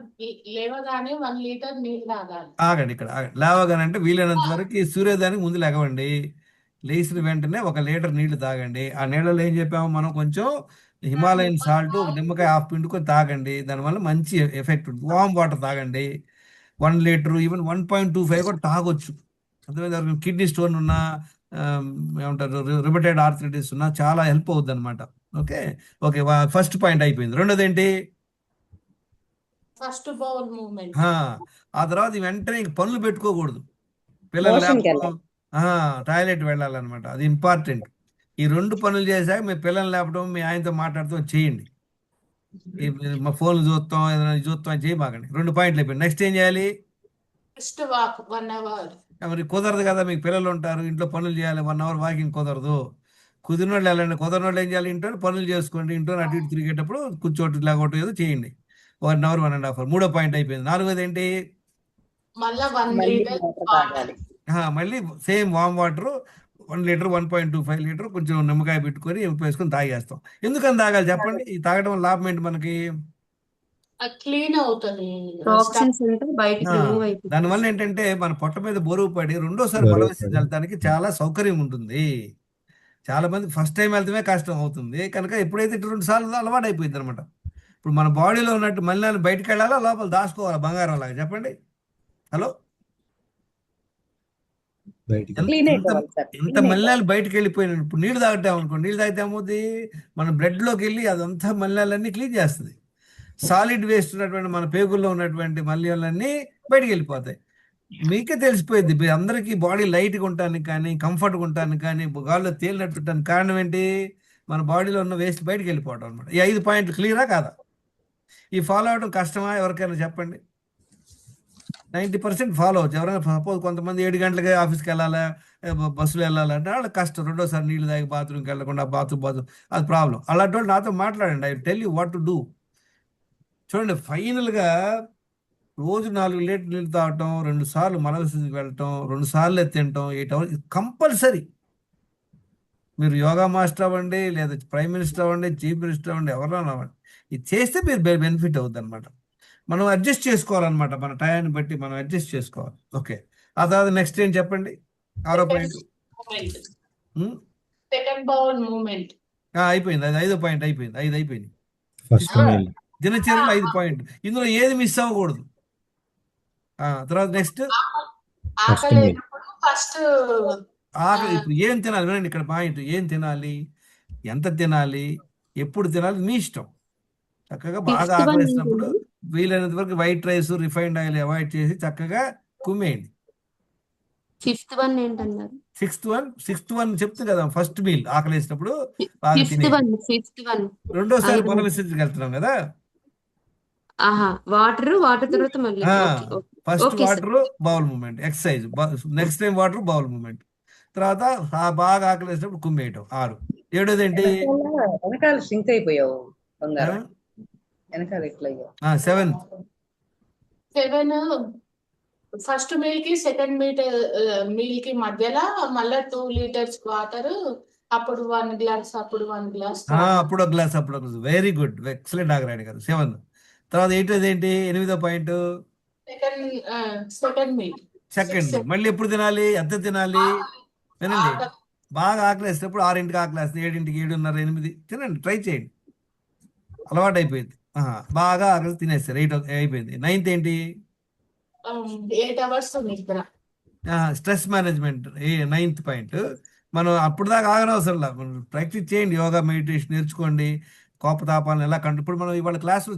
లేవగానే 1 లీటర్ నీళ్ళు తాగాలి. ఆగండి, ఇక్కడ ఆగండి. లేవగానే అంటే వీలైనంత వరకు సూర్యోదయానికి ముందు లేవండి. లేచిన వెంటనే 1 లీటర్ నీళ్లు తాగండి. ఆ నీళ్ళలో ఏం చెప్పాము మనం, కొంచెం హిమాలయన్ సాల్ట్, ఒక నిమ్మకాయ హాఫ్ పిండుకొని తాగండి. దానివల్ల మంచి ఎఫెక్ట్ ఉంటుంది. వామ్ వాటర్ తాగండి. 1 లీటర్, ఈవెన్ 1.25 కూడా తాగొచ్చు. అర్థమైంది? కిడ్నీ స్టోన్ ఉన్నా, ఏమంటారు, రిబటైడ్ ఆర్థరైటిస్ ఉన్నా చాలా హెల్ప్ అవుతుంది అనమాట. ఓకే ఓకే, ఫస్ట్ పాయింట్ అయిపోయింది. రెండోది ఏంటి? First bowl moment. ఆ తర్వాత వెంటనే ఇంక పనులు పెట్టుకోకూడదు. పిల్లలు Washing కి లేపడం, టాయిలెట్ వెళ్ళాలన్నమాట, అది ఇంపార్టెంట్. ఈ 2 పనులు చేశాక మీ పిల్లల్ని లేపడం, మీ ఆయనతో మాట్లాడుతూ చేయండి. మా ఫోన్లు చూస్తాం, ఏదైనా చూస్తాం చేయబాకండి. 2 పాయింట్లు అయిపోయింది. నెక్స్ట్ ఏం చేయాలి? First walk 1 hour. మరి కుదరదు కదా, మీకు పిల్లలు ఉంటారు, ఇంట్లో పనులు చేయాలి. 1 అవర్ వాకింగ్ కుదరదు. కుదిరినోళ్ళు వెళ్ళండి, కుదరినోళ్ళు ఏం చేయాలి? ఇంట్లో పనులు చేసుకోండి. ఇంట్లో అటు ఇటు తిరిగేటప్పుడు కూర్చోటి లేకపోతే ఏదో చేయండి. 1 అవర్ 1.5 hours. 3వ పాయింట్ అయిపోయింది. 4వది ఏంటి? మళ్ళా 1 మళ్ళీ లీటర్ వాటర్ వాటర్. తాగాలి. మళ్ళీ same warm water 1 litre, 1.25 litre కొంచెం నిమ్మకాయ పెట్టుకొని వేసుకొని తాగేస్తాం. ఎందుకని తాగాలి చెప్పండి? ఈ తాగడం వల్ల లాభం ఏంటి మనకి? క్లీన్ అవుతుంది. టాక్సిన్స్ అంటే బయటికి రిమూవ్ అయిపోతుంది. దానివల్ల ఏంటంటే మన పొట్ట మీద బరువు పడి రెండోసారి బరువు మలవిసర్జన పడి. వెళ్తానికి చాలా సౌకర్యం ఉంటుంది. చాలా మంది ఫస్ట్ టైం వెళ్తమే కష్టం అవుతుంది కనుక ఎప్పుడైతే 2 సార్లు అలవాటు అయిపోయింది అనమాట. ఇప్పుడు మన బాడీలో ఉన్నట్టు మలినాలు బయటకు వెళ్ళాలా, లోపల దాచుకోవాలా బంగారం లాగా? చెప్పండి. హలో, బయటికి క్లీన్ ఎంత అయిపోవాలి సార్. ఎంత మలినాలు బయటకు వెళ్ళిపోయిన. ఇప్పుడు నీళ్ళు తాగుతాం అనుకో, నీళ్ళు తాగితే ఏమవుతుంది, మన బ్లడ్లోకి వెళ్ళి అదంతా మలినాలన్నీ క్లీన్ చేస్తుంది. సాలిడ్ వేస్ట్ ఉన్నటువంటి మన పేగుల్లో ఉన్నటువంటి మలినాలన్నీ బయటికి వెళ్ళిపోతాయి. మీకే తెలిసిపోయింది, అందరికీ బాడీ లైట్గా ఉండటానికి కానీ, కంఫర్ట్గా ఉండటానికి కానీ, గాల్లో తేలినట్టు కారణం ఏంటి? మన బాడీలో ఉన్న వేస్ట్ బయటకు వెళ్ళిపోవడం అనమాట. ఈ 5 పాయింట్లు క్లియరా కాదా? ఈ ఫాలో అవడం కష్టమా ఎవరికైనా చెప్పండి? 90% ఫాలో అవచ్చు. ఎవరైనా సపోజ్ కొంతమంది 7 గంటలకే ఆఫీస్కి వెళ్ళాలా, బస్సులో వెళ్ళాలంటే వాళ్ళకి కష్టం. రెండోసారి నీళ్ళు తాగి బాత్రూమ్కి వెళ్ళకుండా బాత్రూమ్ అది ప్రాబ్లం. అలాంటి వాళ్ళు నాతో మాట్లాడండి. I tell you what to do. చూడండి, ఫైనల్గా రోజు 4 లీటర్లు నీళ్ళు తాగటం, 2 సార్లు మలవిసర్జనకి వెళ్ళటం, 2 సార్లు తినటం, 8 hours కంపల్సరీ. మీరు యోగా మాస్టర్ అవ్వండి, లేదా ప్రైమ్ మినిస్టర్ అవ్వండి, చీఫ్ మినిస్టర్ అవ్వండి, ఎవరైనా అవ్వండి, ఇది చేస్తే మీరు బెనిఫిట్ అవుతుంది అనమాట. మనం అడ్జస్ట్ చేసుకోవాలన్నమాట, మన టైంని బట్టి మనం అడ్జస్ట్ చేసుకోవాలి. ఓకే, ఆ తర్వాత నెక్స్ట్ ఏం చెప్పండి? 6వ పాయింట్ సెకండ్ బౌల్ మూమెంట్ అయిపోయింది. అది 5వ పాయింట్ అయిపోయింది. 5 అయిపోయింది. First meal. దినచర్యలో 5 పాయింట్. ఇందులో ఏది మిస్ అవ్వకూడదు. తర్వాత నెక్స్ట్ ఆకలి ఫస్ట్ ఆకలి. ఇప్పుడు ఏం తినాలి వినండి, ఇక్కడ పాయింట్. ఏం తినాలి, ఎంత తినాలి, ఎప్పుడు తినాలి, మీ ఇష్టం. చక్కగా బాగా Fifth one ఆకలిసినప్పుడు ఏంటండి? వీలైనంత వరకు white rice, refined oil avoid చేసి చక్కగా కుమ్మేయండి. 5th one ఏంటన్నారు? సిక్స్త్ వన్ చెప్తుంది కదా, ఫస్ట్ మీల్ ఆకలిసినప్పుడు బాగా 5th తినేది. one. రెండోసారి 5వ పొల విసర్జనకి వెళ్తున్నాం కదా, ఆహా వాటర్ తర్వాత మళ్ళీ okay first okay sir water bowl moment exercise, next time water bowl moment, తర్వాత బాగా ఆకలి వేసినప్పుడు కుమ్మేయటం. 6. ఏడోది ఏంటి? వెనకాల సింక్ అయిపోయావు బంగారం, 7. వెనకాల ఎట్లా అయ్యావు? 7th 7 ఫస్ట్ మీల్ కి సెకండ్ మీల్ కి మధ్యలో మళ్ళా 2 లీటర్స్ వాటర్, అప్పుడు 1 గ్లాస్, అప్పుడు 1 గ్లాస్ అప్పుడు ఒక గ్లాస్, అప్పుడు ఒక glass. Very good, excellent Nagarani గారు. 7. తర్వాత 8 ఏంటి? 8వ పాయింట్ సెకండ్ మీల్. సెకండ్. మళ్ళీ ఎప్పుడు తినాలి? ఎంత తినాలి? వినండి, బాగా ఆకలి వేసినప్పుడు 6ంటికి ఆకలి వేస్తుంది, 7ంటికి, 7:30, 8 తినండి, ట్రై చేయండి, అలవాటు అయిపోయింది. బాగా ఆకలి తినేస్తారు. 8 అయిపోయింది. 9th ఏంటి? 8 అవర్స్ నిద్ర. Stress management. 9th point. మనం అప్పుడు దాకా ఆగనవసరం లేదు, మనం ప్రాక్టీస్ చేయండి, యోగా మెడిటేషన్ నేర్చుకోండి, కోపతాపాలను ఎలా కంట్రోల్. ఇప్పుడు మనం ఇవాళ క్లాసులో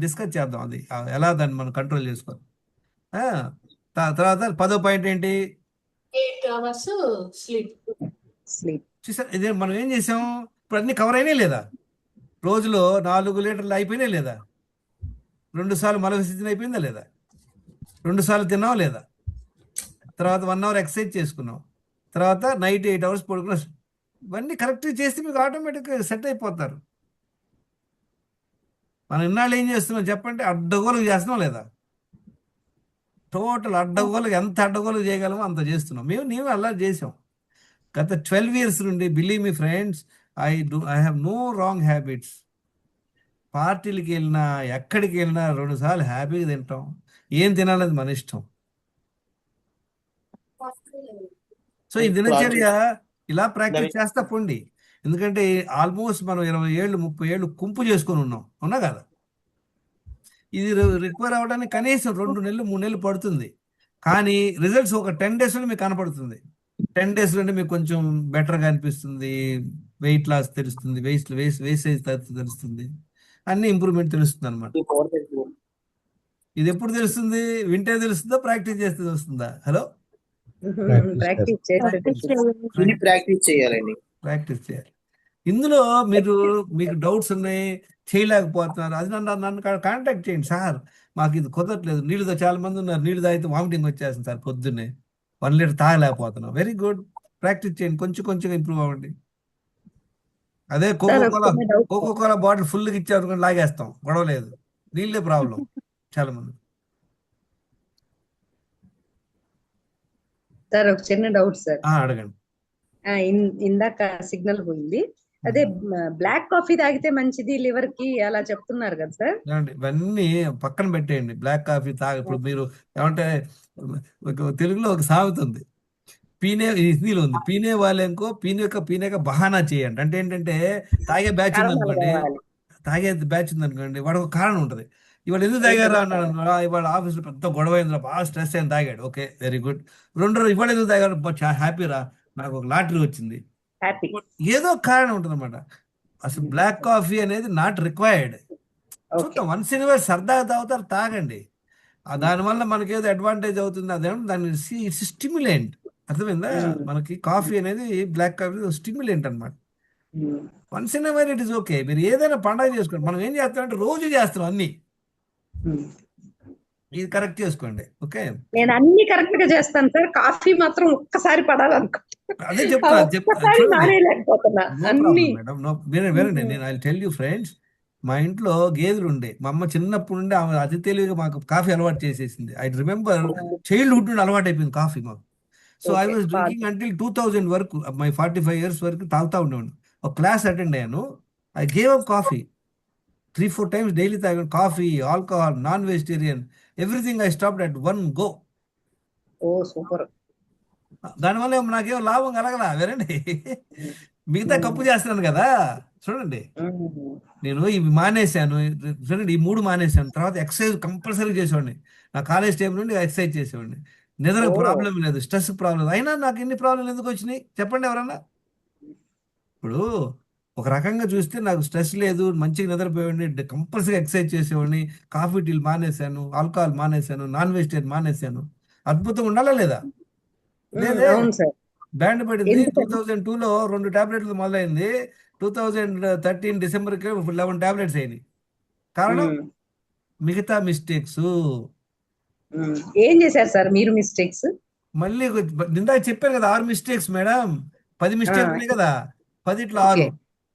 డిస్కస్ చేద్దాం అది ఎలా దాన్ని మనం కంట్రోల్ చేసుకోవాలి. ఆ, తర్వాత 10వ పాయింట్ ఏంటి? 8 అవర్స్ స్లీప్. చూసారు, ఇదే మనం ఏం చేసాం. ఇప్పుడు అన్ని కవర్ అయినాయి లేదా? రోజులో 4 లీటర్లు అయిపోయినాయి లేదా? 2 సార్లు మల విసర్జన అయిపోయిందా లేదా? 2 సార్లు తిన్నావా లేదా? తర్వాత 1 అవర్ ఎక్సర్సైజ్ చేసుకున్నాం, తర్వాత నైట్ 8 అవర్స్ పడుకున్నాం. ఇవన్నీ కరెక్ట్ చేస్తే మీకు ఆటోమేటిక్గా సెట్ అయిపోతారు. మనం ఇన్నాళ్ళు ఏం చేస్తున్నాం చెప్పండి? అడ్డగోలు చేస్తున్నాం లేదా? టోటల్ అడ్డగోలు, ఎంత అడ్డగోలు చేయగలమో అంత చేస్తున్నాం. మేము అలా చేసాం. గత 12 years నుండి, believe me friends, I have no wrong habits. పార్టీలకి వెళ్ళినా ఎక్కడికి వెళ్ళినా 2 సార్లు హ్యాపీగా తింటాం. ఏం తినాలది మన ఇష్టం. సో ఈ దినచర్య ఇలా ప్రాక్టీస్ చేస్తా పోండి. ఎందుకంటే ఆల్మోస్ట్ మనం 20 ఏళ్ళు 30 ఏళ్ళు కుంపు చేసుకొని ఉన్నాం, అవునా కదా? ఇది రికవర్ అవ్వడానికి కనీసం 2 నెలలు 3 నెలలు పడుతుంది. కానీ రిజల్ట్స్ ఒక 10 daysలో మీకు కనపడుతుంది. 10 daysలోనే మీకు కొంచెం బెటర్గా అనిపిస్తుంది, వెయిట్ లాస్ తెలుస్తుంది, వేస్టేజ్ తెలుస్తుంది, అన్ని ఇంప్రూవ్మెంట్ తెలుస్తుంది అనమాట. ఇది ఎప్పుడు తెలుస్తుంది? వింటే తెలుస్తుందా, ప్రాక్టీస్ చేస్తే తెలుస్తుందా? హలో, ప్రాక్టీస్ చేస్తే ప్రాక్టీస్ చేయాలండి. ప్రాక్టీస్ చేయాలి. ఇందులో మీకు డౌట్స్ ఉన్నాయి, చేయలేకపోతున్నారు, అది నన్ను కాంటాక్ట్ చేయండి. సార్ మాకు ఇది కుదరట్లేదు, నీళ్ళతో చాలా మంది ఉన్నారు, నీళ్ళు తాగితే వామిటింగ్ వచ్చేస్తుంది సార్, పొద్దున్నే 1 లీటర్ తాగలేకపోతున్నాం. వెరీ గుడ్, ప్రాక్టీస్ చేయండి, కొంచెం ఇంప్రూవ్ అవ్వండి. అదే కోకోకోలా బాటిల్ ఫుల్గా ఇచ్చారు లాగేస్తాం, గొడవ లేదు, నీళ్ళే ప్రాబ్లం చాలా మంది. సార్ ఒక చిన్న డౌట్ సార్. అడగండి. ఇందాక సిగ్నల్ పోయింది. అదే బ్లాక్ కాఫీ తాగితే మంచిది లివర్ కి అలా చెప్తున్నారు కదా సార్? ఇవన్నీ పక్కన పెట్టేయండి. బ్లాక్ కాఫీ ఇప్పుడు మీరు ఏమంటే, తెలుగులో ఒక సామెత ఉంది, హిందీలో ఉంది, పీనే వాళ్ళేంకో పీనే బహానా చేయండి. అంటే ఏంటంటే, తాగే బ్యాచ్ ఉందనుకోండి, వాడు ఒక కారణం ఉంటుంది. ఇవాళ ఎందుకు తాగారు అన్నాడు, ఇవాళ ఆఫీస్లో పెద్ద గొడవ అయిందిరా, బాగా స్ట్రెస్ అయింది, తాగాడు. Okay, very good. 2 రోజులు ఇవాళ ఎందుకు తాగాడు, హ్యాపీరా, నాకు ఒక లాటరీ వచ్చింది, ఏదో కారణం ఉంటుంది అనమాట. అసలు బ్లాక్ కాఫీ అనేది నాట్ రిక్వైర్డ్. చూద్దాం, వన్స్ ఇన్ వైల్ సరదాగా తాగుతారు, తాగండి. దానివల్ల మనకి ఏదో అడ్వాంటేజ్ అవుతుంది, అదేమో దాన్ని స్టిమ్యులెంట్. అర్థమైందా? మనకి కాఫీ అనేది, బ్లాక్ కాఫీ స్టిమ్యులెంట్ అనమాట. Once in while it is okay. మీరు ఏదైనా పండగ చేసుకోండి. మనం ఏం చేస్తామంటే రోజు చేస్తున్నాం అన్ని, ఇది కరెక్ట్ చేసుకోండి. ఓకే, నేను అన్ని కరెక్ట్ గా చేస్తాను సార్, కాఫీ మాత్రం ఒక్కసారి పడాలనుకో, అదే చెప్తాను. వినండి, నేను ఐ టెల్ యూ ఫ్రెండ్స్, మా ఇంట్లో గేదెలు ఉండే, మా అమ్మ చిన్నప్పటి నుండి ఆమె అతి తెలివిగా మాకు కాఫీ అలవాటు చేసేసింది. ఐ రిమెంబర్ చైల్డ్హుడ్ నుండి అలవాటు అయిపోయింది కాఫీ మాకు. So I was drinking until 2000 వరకు, మై 45 years వరకు తాగుతా ఉండేవాడు. ఒక క్లాస్ అటెండ్ అయ్యాను, I gave up coffee. 3-4 times daily తాగాను coffee, alcohol, non vegetarian, everything I stopped at 1 go. Oh super. దానివల్ల నాకేం లాభం కలగలా, వేరండి. మిగతా కప్పు చేస్తున్నాను కదా. చూడండి, నేను ఇవి మానేశాను, చూడండి, ఈ 3 మానేశాను. తర్వాత ఎక్సర్సైజ్ కంపల్సరీ చేసేవాడిని. నా కాలేజ్ టైం నుండి ఎక్సర్సైజ్ చేసేవాడిని. నిద్ర ప్రాబ్లం లేదు, స్ట్రెస్ ప్రాబ్లం లేదు. అయినా నాకు ఇన్ని ప్రాబ్లం ఎందుకు వచ్చినాయి చెప్పండి ఎవరన్నా? ఇప్పుడు ఒక రకంగా చూస్తే నాకు స్ట్రెస్ లేదు, మంచిగా నిద్రపోయేవాడిని, కంపల్సరీ ఎక్సర్సైజ్ చేసేవాడిని, కాఫీ టీలు మానేశాను, ఆల్కహాల్ మానేశాను, నాన్ వెజిటేరియన్ మానేశాను. అద్భుతంగా ఉండాలా లేదా? లేదే, బ్యాండ్ పడింది. 2002లో 2 టాబ్లెట్లు మొదలైంది, 2013 డిసెంబర్కి 11 టాబ్లెట్స్ అయినాయి. కారణం మిగతా మిస్టేక్స్ ఏం చేశారు సార్ మీరు మిస్టేక్స్? మళ్ళీ ఇందాక చెప్పాను కదా 6 మిస్టేక్స్ మేడం. 10 మిస్టేక్ ఉన్నాయి కదా, 10ట్లో 6. ఓకే.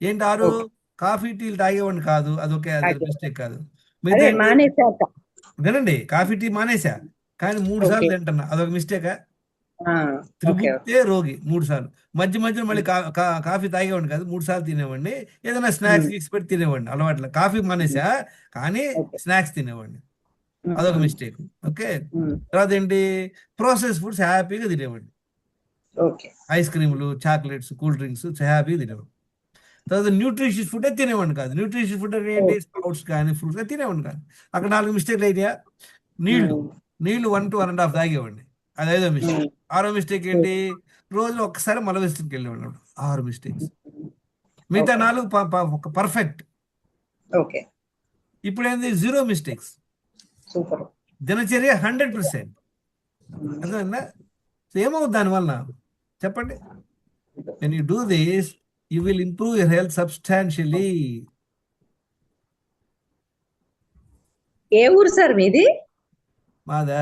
ఏంటి 6? ఓకే. కాఫీ టీలు తాగేవాడిని కాదు, అదొకే, అది తాగేవాడు. మిస్టేక్ కాదు. అదే మిగతా ఏంటి? మానేశాక. వినండి, కాఫీ టీ మానేసా కానీ 3 సార్లు ఓకే. తింటున్నా, అదొక మిస్టేకా? ఓకే. త్రిభుక్తే రోగి 3 సార్లు. మధ్య మధ్యలో మళ్ళీ కాఫీ తాగేవాడిని కాదు, 3 సార్లు తినేవాడిని. ఏదైనా స్నాక్స్ గీక్స్ పెట్టి తినేవాడిని, అలవాట్ల. కాఫీ మానేసా కానీ ఓకే. స్నాక్స్ తినేవాడిని, అదొక మిస్టేక్. ఓకే. తర్వాత ఏంటి? ప్రాసెస్ ఫుడ్స్ హ్యాపీగా తినేవాడిని. ఓకే. ఐస్ క్రీములు, చాక్లెట్స్, కూల్ డ్రింక్స్ హ్యాపీగా తినేవాడిని. తర్వాత న్యూట్రిషియస్ ఫుడ్ తినేవాడిని కాదు. న్యూట్రిషియస్ ఫుడ్ అంటే ఏంటి? స్ప్రౌట్స్ కానీ ఫ్రూట్స్ కానీ తినేవాడిని కాదు. అక్కడ 4 మిస్టేక్లు అయినాయా? నీళ్లు 1 to 1.5 తాగేవాడిని, అది 5వ మిస్టేక్. 6వ మిస్టేక్ ఏంటి? రోజులో ఒక్కసారి మలవిస్తుకి వెళ్ళేవాడిని, 6 మిస్టేక్స్. మిగతా 4 పర్ఫెక్ట్. ఓకే. ఇప్పుడు ఏంది? 0 మిస్టేక్స్. సూపర్. దినచర్య 100%. అర్థమైందా? సో ఏమవుతుంది దానివల్ల చెప్పండి? When you do this you will improve your health substantially. ఏ ఊరు సార్ మీది? మాదా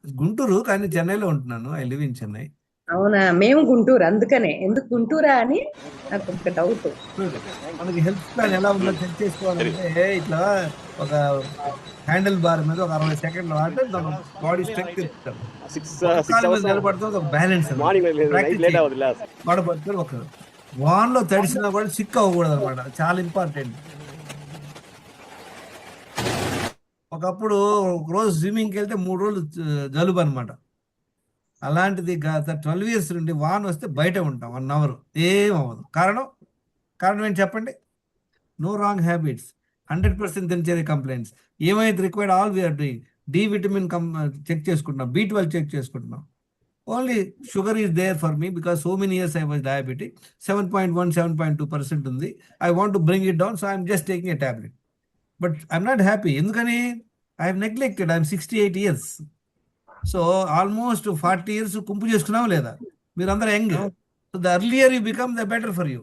గుంటూరు, కానీ చెన్నైలో ఉంటున్నాను. I live in Chennai. అవునా, మేము గుంటూరు, అందుకనే ఎందుకు గుంటూరా అని నాకు ఒక డౌట్. మనకి హెల్త్ ప్లాన్ ఎలా ఉందో చెక్ చేసుకోవాలంటే ఇట్లా ఒక హ్యాండిల్ బార్ మీద ఒక 60 సెకండ్లు ఆడితే మన బాడీ స్ట్రెంగ్త్ ఇస్తారు. నిలబడుతుంది, ఒక బ్యాలెన్స్ పడబడుతుంది. ఒక వాన్లో తడిసినా కూడా సిక్ అవ్వకూడదు అనమాట, చాలా ఇంపార్టెంట్. ఒకప్పుడు ఒక రోజు స్విమ్మింగ్కి వెళ్తే 3 రోజులు జలుబు అనమాట. అలాంటిది గత 12 years నుండి వాన్ వస్తే బయట ఉంటాం 1 hour, ఏం అవ్వదు. కారణం ఏంటి చెప్పండి? నో రాంగ్ హ్యాబిట్స్, 100% దినచర్య కంప్లైంట్స్. ఏమైతే required all we are doing. D vitamin check చేసుకుంటున్నాం, B12 చెక్ చేసుకుంటున్నాం. Only sugar is there for me because so many years I was diabetic. 7.1, 7.2% ఉంది. I want to bring it down, so I'm just taking a tablet. But I'm not happy. ఎందుకని? I have neglected. I'm 68 years. So almost 40 years కుంపు చేసుకున్నావు లేదా? మీరందరూ young. So the earlier you become the better for you.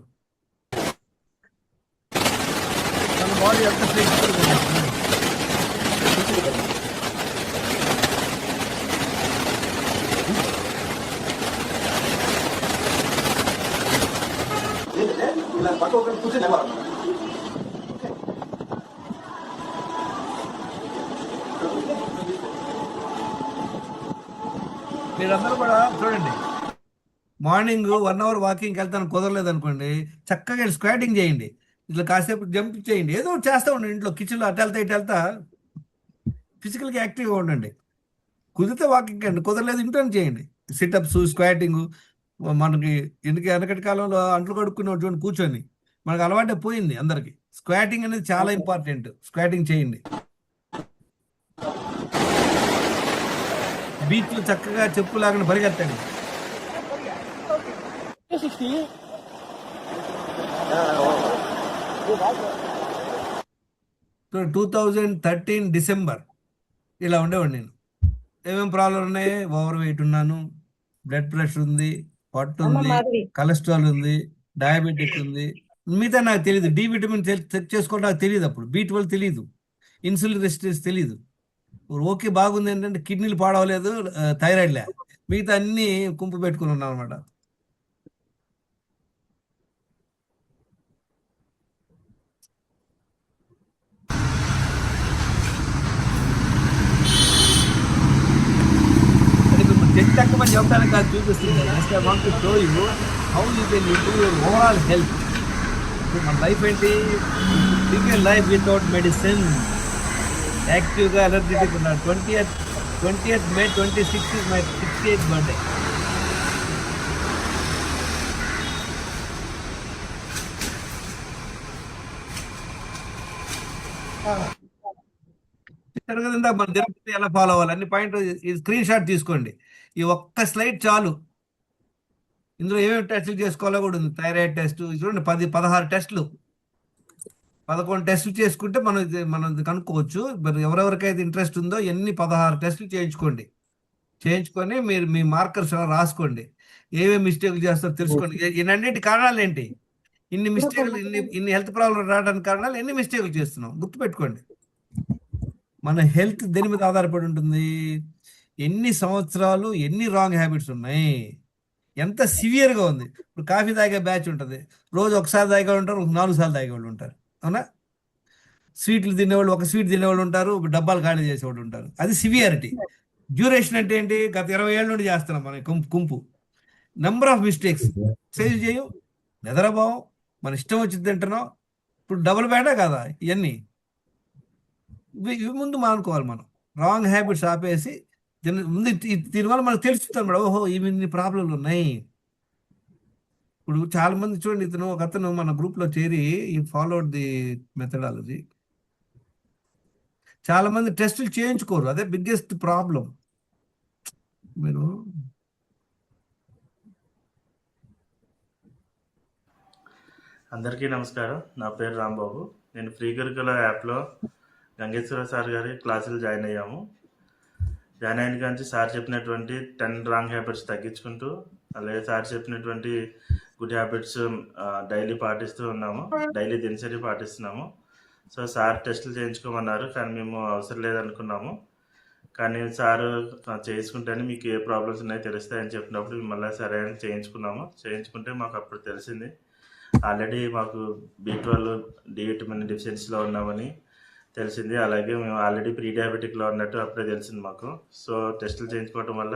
మన body అంతా flexible. మీరందరూ కూడా చూడండి, మార్నింగ్ 1 hour వాకింగ్కి వెళ్తాను, కుదరలేదు అనుకోండి, చక్కగా స్క్వాటింగ్ చేయండి, ఇట్లా కాసేపు జంప్ చేయండి, ఏదో ఒకటి చేస్తూ ఉండండి. ఇంట్లో కిచెన్లో అటు వెళ్తా ఫిజికల్గా యాక్టివ్గా ఉండండి. కుదిరితే వాకింగ్ అండి, కుదరలేదు ఇంట్లో చేయండి. Sit-ups, squatting. మనకి వెనకటి కాలంలో అంట్లు కడుక్కునే చూడండి కూర్చొని, మనకు అలవాటే పోయింది అందరికి. స్క్వాటింగ్ అనేది చాలా ఇంపార్టెంట్. స్క్వాటింగ్ చేయండి. బీచ్లో చక్కగా చెప్పు లాగా పరిగెత్తండి. 2013 December ఇలా ఉండేవాడు నేను. ఏమేమి ప్రాబ్లం ఉన్నాయి? ఓవర్ వెయిట్ ఉన్నాను, బ్లడ్ ప్రెషర్ ఉంది, పట్టు ఉంది, కొలెస్ట్రాల్ ఉంది, డయాబెటిక్ ఉంది. మిగతా నాకు తెలియదు. డి విటమిన్ చెక్ చేసుకోవడం నాకు తెలియదు. అప్పుడు B12 తెలియదు, ఇన్సులిన్ రెసిస్టెన్స్ తెలియదు. ఓకే బాగుంది ఏంటంటే కిడ్నీలు పాడవలేదు, థైరాయిడ్ లే, మిగతా అన్ని కుంపు పెట్టుకుని ఉన్నాను అనమాట. చెక్ తక్కువని చెప్తానికి కాదు, చూపిస్తుంది. Just I want to show you how you can improve your overall health. మన లైఫ్ ఏంటి? Life without medicine. యాక్టివ్గా ఎనర్జెటిక్ ఉన్నాడు. 20th May 26 is my 68th birthday. మన దినచర్య ఎలా ఫాలో అవ్వాలి అన్ని పాయింట్ స్క్రీన్ షాట్ తీసుకోండి. ఈ ఒక్క స్లైడ్ చాలు. ఇందులో ఏమేమి టెస్టులు చేసుకోవాలో కూడా ఉంది. థైరాయిడ్ టెస్ట్ చూడండి, 16 టెస్టులు, 11 టెస్టులు చేసుకుంటే మనం కనుక్కోవచ్చు. మరి ఎవరెవరికైతే ఇంట్రెస్ట్ ఉందో ఎన్ని 16 టెస్టులు చేయించుకొని మీరు మీ మార్కర్స్ రాసుకోండి. ఏమేమి మిస్టేక్లు చేస్తారో తెలుసుకోండి. ఇన్నింటి కారణాలు ఏంటి? ఇన్ని మిస్టేక్లు, ఇన్ని హెల్త్ ప్రాబ్లం రావడానికి కారణాలు, ఎన్ని మిస్టేక్లు చేస్తున్నాం గుర్తుపెట్టుకోండి. మన హెల్త్ దేని మీద ఆధారపడి ఉంటుంది? ఎన్ని సంవత్సరాలు ఎన్ని రాంగ్ హ్యాబిట్స్ ఉన్నాయి, ఎంత సివియర్గా ఉంది. ఇప్పుడు కాఫీ తాగే బ్యాచ్ ఉంటుంది, రోజు ఒకసారి తాగే ఉంటారు, 4 సార్లు తాగే వాళ్ళు ఉంటారు, అవునా? స్వీట్లు తినేవాళ్ళు, ఒక స్వీట్ తినేవాళ్ళు ఉంటారు, డబ్బాలు ఖాళీ చేసేవాళ్ళు ఉంటారు. అది సివియారిటీ. డ్యూరేషన్ అంటే ఏంటి? గత 20 ఏళ్ళ నుండి చేస్తున్నాం మనం కుంపు. Number of mistakes. ఎక్సైజ్ చేయం, నిద్రపోవం, మన ఇష్టం వచ్చింది తింటున్నాం. ఇప్పుడు డబుల్ బేటా కదా ఇవన్నీ. ఇవి ముందు మానుకోవాలి మనం. రాంగ్ హ్యాబిట్స్ ఆపేసి ముందు దీనివల్ల మనకు తెలుస్తుంది మేడం, ఓహో ఇన్ని ప్రాబ్లంలు ఉన్నాయి. ఇప్పుడు చాలా మంది చూడండి, ఒక అతను మన గ్రూప్లో చేరి ఈ ఫాలోడ్ ది మెథడాలజీ. చాలా మంది టెస్టులు చేయించుకోరు, అదే బిగ్గెస్ట్ ప్రాబ్లం. మీరు అందరికీ నమస్కారం. నా పేరు రాంబాబు. నేను ఫ్రీ గురుకుల యాప్లో గంగేశ్వర సార్ గారి క్లాసులు జాయిన్ అయ్యాము. జాయిన్ అయిన కానీ సార్ చెప్పినటువంటి 10 రాంగ్ హ్యాబిట్స్ తగ్గించుకుంటూ, అలాగే సార్ చెప్పినటువంటి గుడ్ హ్యాబిట్స్ డైలీ పాటిస్తూ ఉన్నాము. డైలీ దినచర్య పాటిస్తున్నాము. సో సార్ టెస్టులు చేయించుకోమన్నారు, కానీ మేము అవసరం లేదనుకున్నాము. కానీ సార్ చేసుకుంటేనే మీకు ఏ ప్రాబ్లమ్స్ ఉన్నాయో తెలుస్తాయని చెప్పినప్పుడు మళ్ళీ సరే అని చేయించుకున్నాము. చేయించుకుంటే మాకు అప్పుడు తెలిసింది ఆల్రెడీ మాకు B12 డి విటమిన్ డెఫిషియన్సీలో ఉన్నామని తెలిసింది. అలాగే మేము ఆల్రెడీ ప్రీ డయాబెటిక్లో ఉన్నట్టు అప్పుడే తెలిసింది మాకు. సో టెస్టులు చేయించుకోవటం వల్ల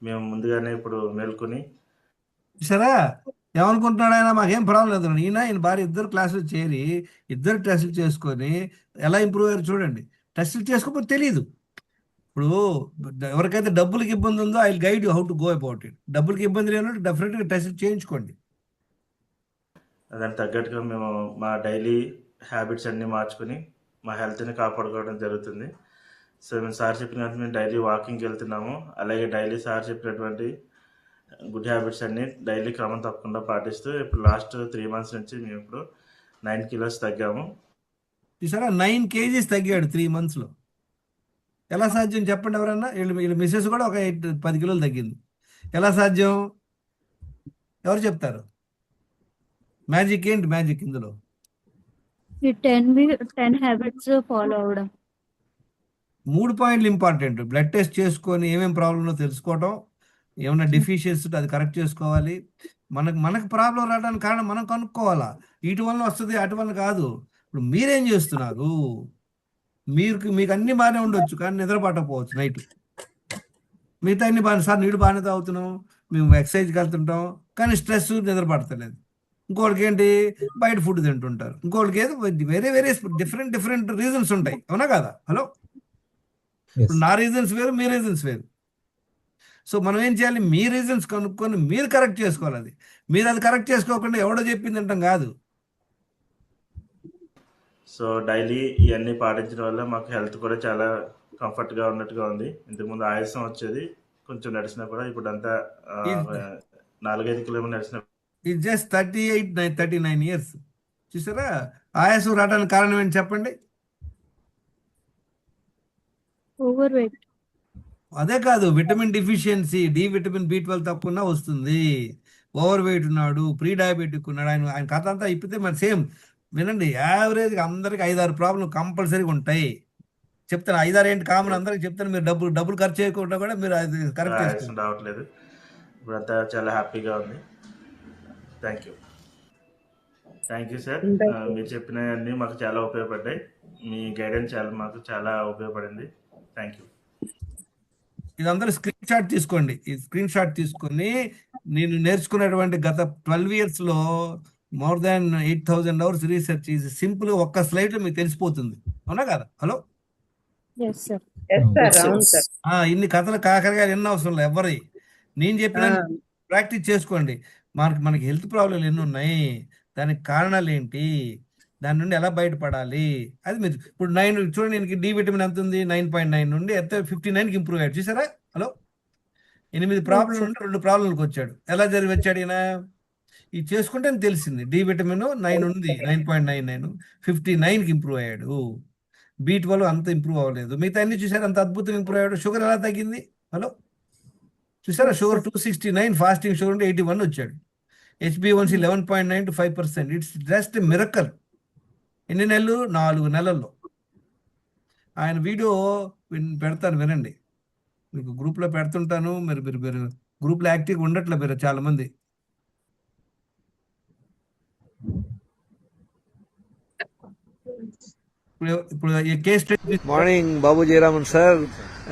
మేము ముందుగానే ఇప్పుడు మేల్కొని సరే ఏమనుకుంటున్నాడు ఆయన, మాకేం ప్రాబ్లం లేదు. ఈయన భార్య ఇద్దరు క్లాసులు చేరి ఇద్దరు టెస్టులు చేసుకొని ఎలా ఇంప్రూవ్ అయ్యారు చూడండి. టెస్టులు చేసుకోకపోతే తెలియదు. ఇప్పుడు ఎవరికైతే డబ్బులకి ఇబ్బంది ఉందో I guide you how to go about it. డబ్బులకి ఇబ్బంది లేనట్టు డెఫినెట్గా టెస్టులు చేయించుకోండి. దానికి తగ్గట్టుగా మేము మా డైలీ హ్యాబిట్స్ అన్నీ మార్చుకొని మా హెల్త్ని కాపాడుకోవడం జరుగుతుంది. సో మేము సార్ చెప్పినట్టు మేము డైలీ వాకింగ్కి వెళ్తున్నాము. అలాగే డైలీ సార్ చెప్పినటువంటి గుడ్ హ్యాబిట్స్ అన్నీ డైలీ క్రమం తప్పకుండా పాటిస్తూ ఇప్పుడు లాస్ట్ 3 months నుంచి మేము ఇప్పుడు 9 kilos తగ్గాము. చూసారా, 9 kgs తగ్గాడు 3 monthsలో. ఎలా సాధ్యం చెప్పండి ఎవరన్నా? వీళ్ళు మిస్సెస్ కూడా ఒక 10 kilos తగ్గింది. ఎలా సాధ్యం? ఎవరు చెప్తారు? మ్యాజిక్ ఏంటి? మ్యాజిక్ ఇందులో ఈ 10 హ్యాబిట్స్ ఫాలో అవడం. 3 పాయింట్లు ఇంపార్టెంట్. బ్లడ్ టెస్ట్ చేసుకొని ఏమేమి ప్రాబ్లంలో తెలుసుకోవటం, ఏమైనా డెఫిషియన్సీ అది కరెక్ట్ చేసుకోవాలి. మనకు ప్రాబ్లం రావడానికి కారణం మనం కనుక్కోవాలా. ఇటు వల్ల వస్తుంది, అటు వల్ల కాదు. ఇప్పుడు మీరేం చేస్తున్నారు? మీకు అన్ని బాగానే ఉండొచ్చు, కానీ నిద్ర పట్టకపోవచ్చు నైట్. మిగతా అన్ని బాగానే, సార్ నీళ్ళు బాగానే తాగుతున్నాం, మేము ఎక్సర్సైజ్కి వెళ్తుంటాం, కానీ స్ట్రెస్ నిద్ర పడతలేదు. ఇంకోటికి ఏంటి, బయట ఫుడ్ తింటుంటారు. ఇంకోటికి ఏదో వేరే డిఫరెంట్ రీజన్స్ ఉంటాయి, అవునా కదా? హలో, ఇప్పుడు నా రీజన్స్ వేరు, మీ రీజన్స్ వేరు. సో మనం ఏం చేయాలి? మీ రీజన్స్ కనుక్కొని మీరు కరెక్ట్ చేసుకోవాలి. అది మీరు అది కరెక్ట్ చేసుకోకుండా ఎవడో చెప్పింది అంటాం కాదు. సో డైలీ ఇవన్నీ పాటించడం వల్ల మాకు హెల్త్ కూడా చాలా కంఫర్ట్గా ఉన్నట్టుగా ఉంది. ఇంతకుముందు ఆయాసం వచ్చేది, కొంచెం నడిచినా కూడా ఇప్పుడు అంతా 4-5 kilometers నడిచిన. ఇది జస్ట్ 38-39 years. చూసారా, ఆయాసం రావడానికి కారణం ఏంటి చెప్పండి? Overweight. అదే కాదు, vitamin deficiency, D vitamin B12 తక్కువ వస్తుంది. ఓవర్ వెయిట్ ఉన్నాడు, ప్రీ డయాబెటిక్ ఉన్నాడు, ఆయన కథ అంతా ఇప్పితే మరి సేమ్. వినండి, యావరేజ్గా అందరికి 5-6 ప్రాబ్లం కంపల్సరీగా ఉంటాయి. చెప్తాను 5-6 ఏంటి కామన్ అందరికి చెప్తాను. మీరు డబ్బులు ఖర్చు చేయకుండా కూడా మీరు అది కరెక్ట్ ఆయాసం రావట్లేదు. ఇప్పుడు అంతా చాలా హ్యాపీగా ఉంది. Thank you sir. మీరు చెప్పిన అన్నీ మాకు చాలా ఉపయోగపడ్డాయి. మీ గైడెన్స్ మాకు చాలా ఉపయోగపడింది. Thank you. ఇదందరూ స్క్రీన్ షాట్ తీసుకోండి. ఈ స్క్రీన్ షాట్ తీసుకొని నేను నేర్చుకున్నటువంటి గత 12 yearsలో more than 8,000 hours రీసెర్చ్. ఇది సింపుల్, ఒక్క స్లైడ్లో మీకు తెలిసిపోతుంది, అవునా కదా? Hello, yes sir. అవును సార్. ఇన్ని కథలు కాకరగా ఎన్ని అవసరం లేదు ఎవరి. నేను చెప్పిన ప్రాక్టీస్ చేసుకోండి. మనకి హెల్త్ ప్రాబ్లంలు ఎన్ని ఉన్నాయి, దానికి కారణాలు ఏంటి, దాని నుండి ఎలా బయటపడాలి, అది మీరు ఇప్పుడు 9 చూడండి. దీనికి డి విటమిన్ ఎంత ఉంది? 9.9 నుండి 59కి ఇంప్రూవ్ అయ్యాడు. చూసారా? హలో, 8 ప్రాబ్లం నుండి 2 ప్రాబ్లంకి వచ్చాడు. ఎలా వచ్చాడు ఈయన? ఇది చేసుకుంటే తెలిసింది. డి విటమిన్ 9 ఉంది, 9.99, 59కి ఇంప్రూవ్ అయ్యాడు. B12 అంత ఇంప్రూవ్ అవ్వలేదు. మిగతా అన్ని చూసారు, అంత అద్భుతంగా ఇంప్రూవ్ అయ్యాడు. షుగర్ ఎలా తగ్గింది? హలో, చూసారా? షుగర్ 269, ఫాస్టింగ్ షుగర్ ఉంటే 81 వచ్చాడు. HbA1c 11.9 to 5%. It's just miracle. ఎన్ని నెలలు? 4 నెలల్లో. ఆయన వీడియో పెడతాను, వినండి. మీకు గ్రూప్లో పెడుతుంటాను. మీరు మీరు మీరు గ్రూప్లో యాక్టివ్గా ఉండట్లే మీరు చాలా మంది. ఇప్పుడు ఈ case study. Morning, Babu Jayaraman sir.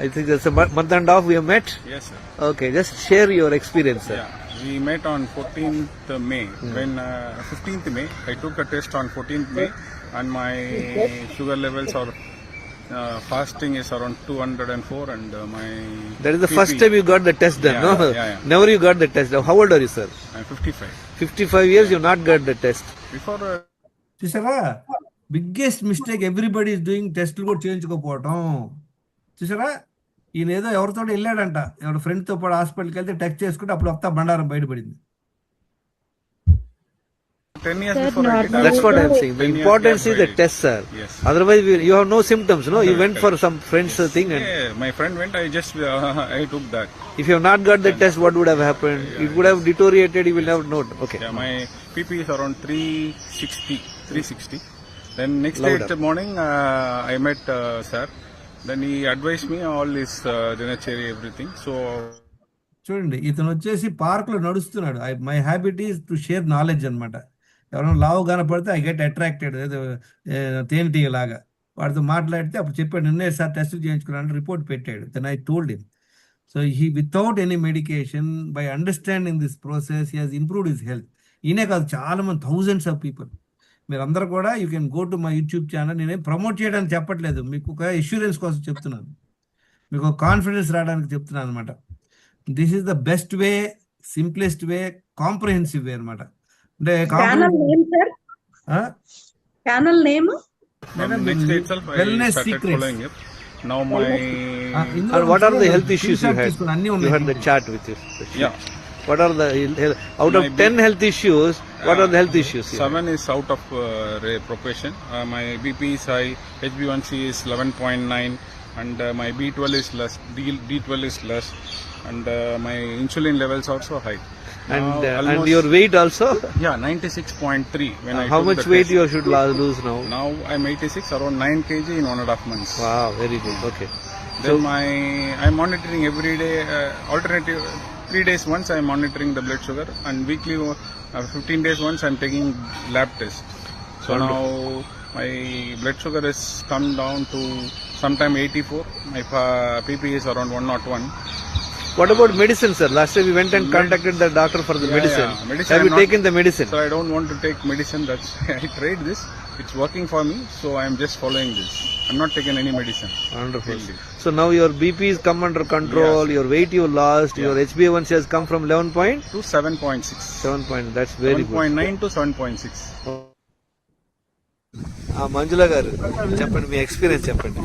I think that's a month and a half we have met. Yes, sir. Okay, just share your experience, sir. Yeah, we met on 14th May. When 15th May, I took a test on 14th May, and my sugar levels are fasting is around 204, and my That is the PP first time you got the test done, Yeah, no? yeah. Never you got the test. How old are you, sir? I'm 55. 55 years you not got the test. Before చూసారా, biggest mistake everybody is doing. టెస్టులు కూడా చేయించుకోకపోవటం. చూసారా, ఈయన ఏదో ఎవరితో వెళ్ళాడంట, ఎవరి ఫ్రెండ్తో పాటు హాస్పిటల్కి వెళ్తే టెస్ట్ చేసుకుంటే అప్పుడు అంతా బండారం బయటపడింది. 10 years Sir, before I did That's what I'm saying. The 10 years importance gap is the I did. test, sir. Yes. Otherwise you have no symptoms, no? You went Correct. for some friend's thing, and Yeah, my friend went. I just I took that. if you have not got the test, what would have happened? It would have deteriorated. You will never know. Okay. Yeah, my PP is around 360. Then next day Louder. in the morning, I met sir. Then he advised me all this dinnerary everything. So చూడండి, ఇతను వచ్చేసి పార్క్లో నడుస్తున్నాడు. My habit is to share knowledge అనమాట. ఎవరైనా లావు కనపడితే I get attracted, ఏదో తేనెటీగ లాగా. వాడితో మాట్లాడితే అప్పుడు చెప్పాడు, నిన్నే సార్ టెస్ట్ చేయించుకున్నాను, రిపోర్ట్ పెట్టాడు. Then I told him. So he without any medication, by understanding this process, he has improved his health. ఈయనే కాదు, చాలా మంది, థౌజండ్స్ ఆఫ్ పీపుల్. మీరందరూ కూడా you can go to my YouTube channel. నేనేం promote చేయడానికి చెప్పట్లేదు, మీకు ఒక ఇష్యూరెన్స్ కోసం చెప్తున్నాను, మీకు ఒక కాన్ఫిడెన్స్ రావడానికి చెప్తున్నాను అనమాట. This is the best way, simplest way, comprehensive way అనమాట. అంటే channel name sir, channel name next day itself I Wellness started Secrets. following it. Now my And what are the health issues you had? అన్ని You ఉన్నాయి. had the chart with you. yeah. What are the out of My 10 health issues? What are the health issues? you had? 7 is out of proportion. My BP is high, HB1C is 11.9, and my B12 is less, D12 is less, and my insulin levels also high. And Now and almost- your weight also? Yeah, 96.3 when I How took much the weight test. you should lose now? Now I'm 86, around 9 kg in 1.5 months. Wow, very good. Okay. Then I'm monitoring every day, alternative 3 days once I'm monitoring the blood sugar, and weekly 15 days once I'm taking lab test. So Wonderful. now my blood sugar has come down to sometime 84. My PP is around 101. What about medicine, sir? Last time we went and contacted the doctor for the Yeah, medicine. yeah. Medicine Have I'm you not- taken the medicine? So I don't want to take medicine. That's why I tried this. It's working for me, so I'm just following this. I'm not taking any medicine. Wonderful. Really. So now your BP is come under control. Yes. Your weight you lost. Your HbA1c has come from 11 point. To 7.6. 7 point. That's very good. 7.9 to 7.6. మంజుల గారు చెప్పండి, మీ experience చెప్పండి.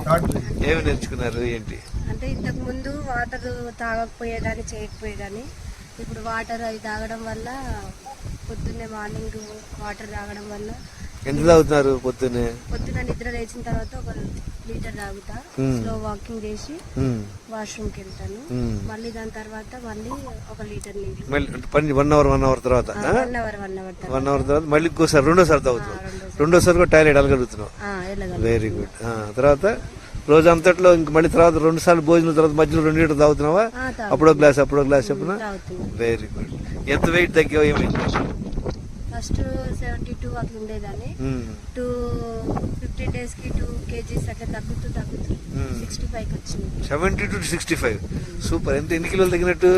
ఏమి నేర్చుకున్నారు ఏంటి? అంటే ఇంతకు ముందు water తాగకపోయేదాన్ని, చేయకపోయేదాన్ని. ఇప్పుడు వాటర్ అవి తాగడం వల్ల, పొద్దున్నే మార్నింగ్ వాటర్ తాగడం వల్ల, ఎంత తాగుతున్నారు పొద్దున్నే? పొద్దున నిద్ర లేచిన తర్వాత 1 లీటర్ తాగుతా. స్లో వాకింగ్ చేసి వాష్రూమ్ కి వెళ్తాను. మళ్ళీ దాని తర్వాత మళ్ళీ 1 లీటర్ నీళ్ళు. మళ్ళీ పని 1 అవర్ తర్వాత 1 అవర్ 1 అవర్ తర్వాత మళ్ళీ ఇంకోసారి రెండోసారి తాగుతున్నావు. రెండోసారి కూడా టాయిలెట్ వెళ్ళగలుగుతున్నావు. Very good. తర్వాత రోజు అంతట్లో ఇంక మళ్ళీ తర్వాత 2 సార్లు భోజనం తర్వాత మధ్యలో 2 లీటర్ తాగుతున్నావా? అప్పుడో గ్లాస్ చెప్పిన. Very good. ఎంత వెయిట్ తగ్గావు? ఏమైంది? ఫస్ట్ 72 అట్లా ఉండేదాన్ని. 15 days కి 2 kgs అట్లా తగ్గుతూ 65కి వచ్చింది. 70 to 65. సూపర్. ఎన్ని కిలోలు తగ్గినట్టు?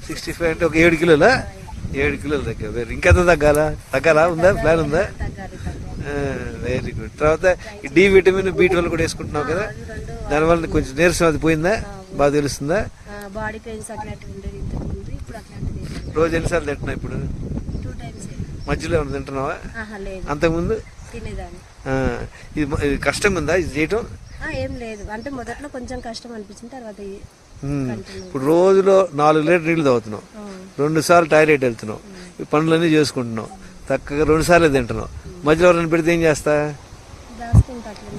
65 అంటే ఒక 7 కిలోలా? 7 కిలోలు తగ్గా. ఇంకెంత తగ్గాలా? ఉందా ప్లాన్ ఉందా? Very good. తర్వాత ఈ డి విటమిన్, B12 కూడా వేసుకుంటున్నావు కదా, దానివల్ల కొంచెం నీరసం అది పోయిందా? బాగా తెలుస్తుందా? బాడీ పెయిన్స్ అట్లాంటివి ఉండేది ఇంతకు ముందు, ఇప్పుడు అట్లాంటిది రోజు ఎన్నిసార్లు తింటున్నావు ఇప్పుడు? 2 times. మధ్యలో ఏమైనా తింటున్నావా? లేదు, అంతకుముందు తినేదాన్ని. ఇది కష్టంగా ఉందా ఇది చేయటం? ఏం లేదు, అంటే మొదట్లో కొంచెం కష్టం అనిపించింది, తర్వాత ఇప్పుడు రోజులో 4 లీటర్ నీళ్లు తాగుతున్నావు, 2 సార్లు టాయిలెట్ వెళ్తున్నావు, ఈ పనులన్నీ చేసుకుంటున్నావు, చక్కగా 2 సార్లు తింటున్నావు. మధ్యలో ఎవరైనా పెడితే ఏం చేస్తా?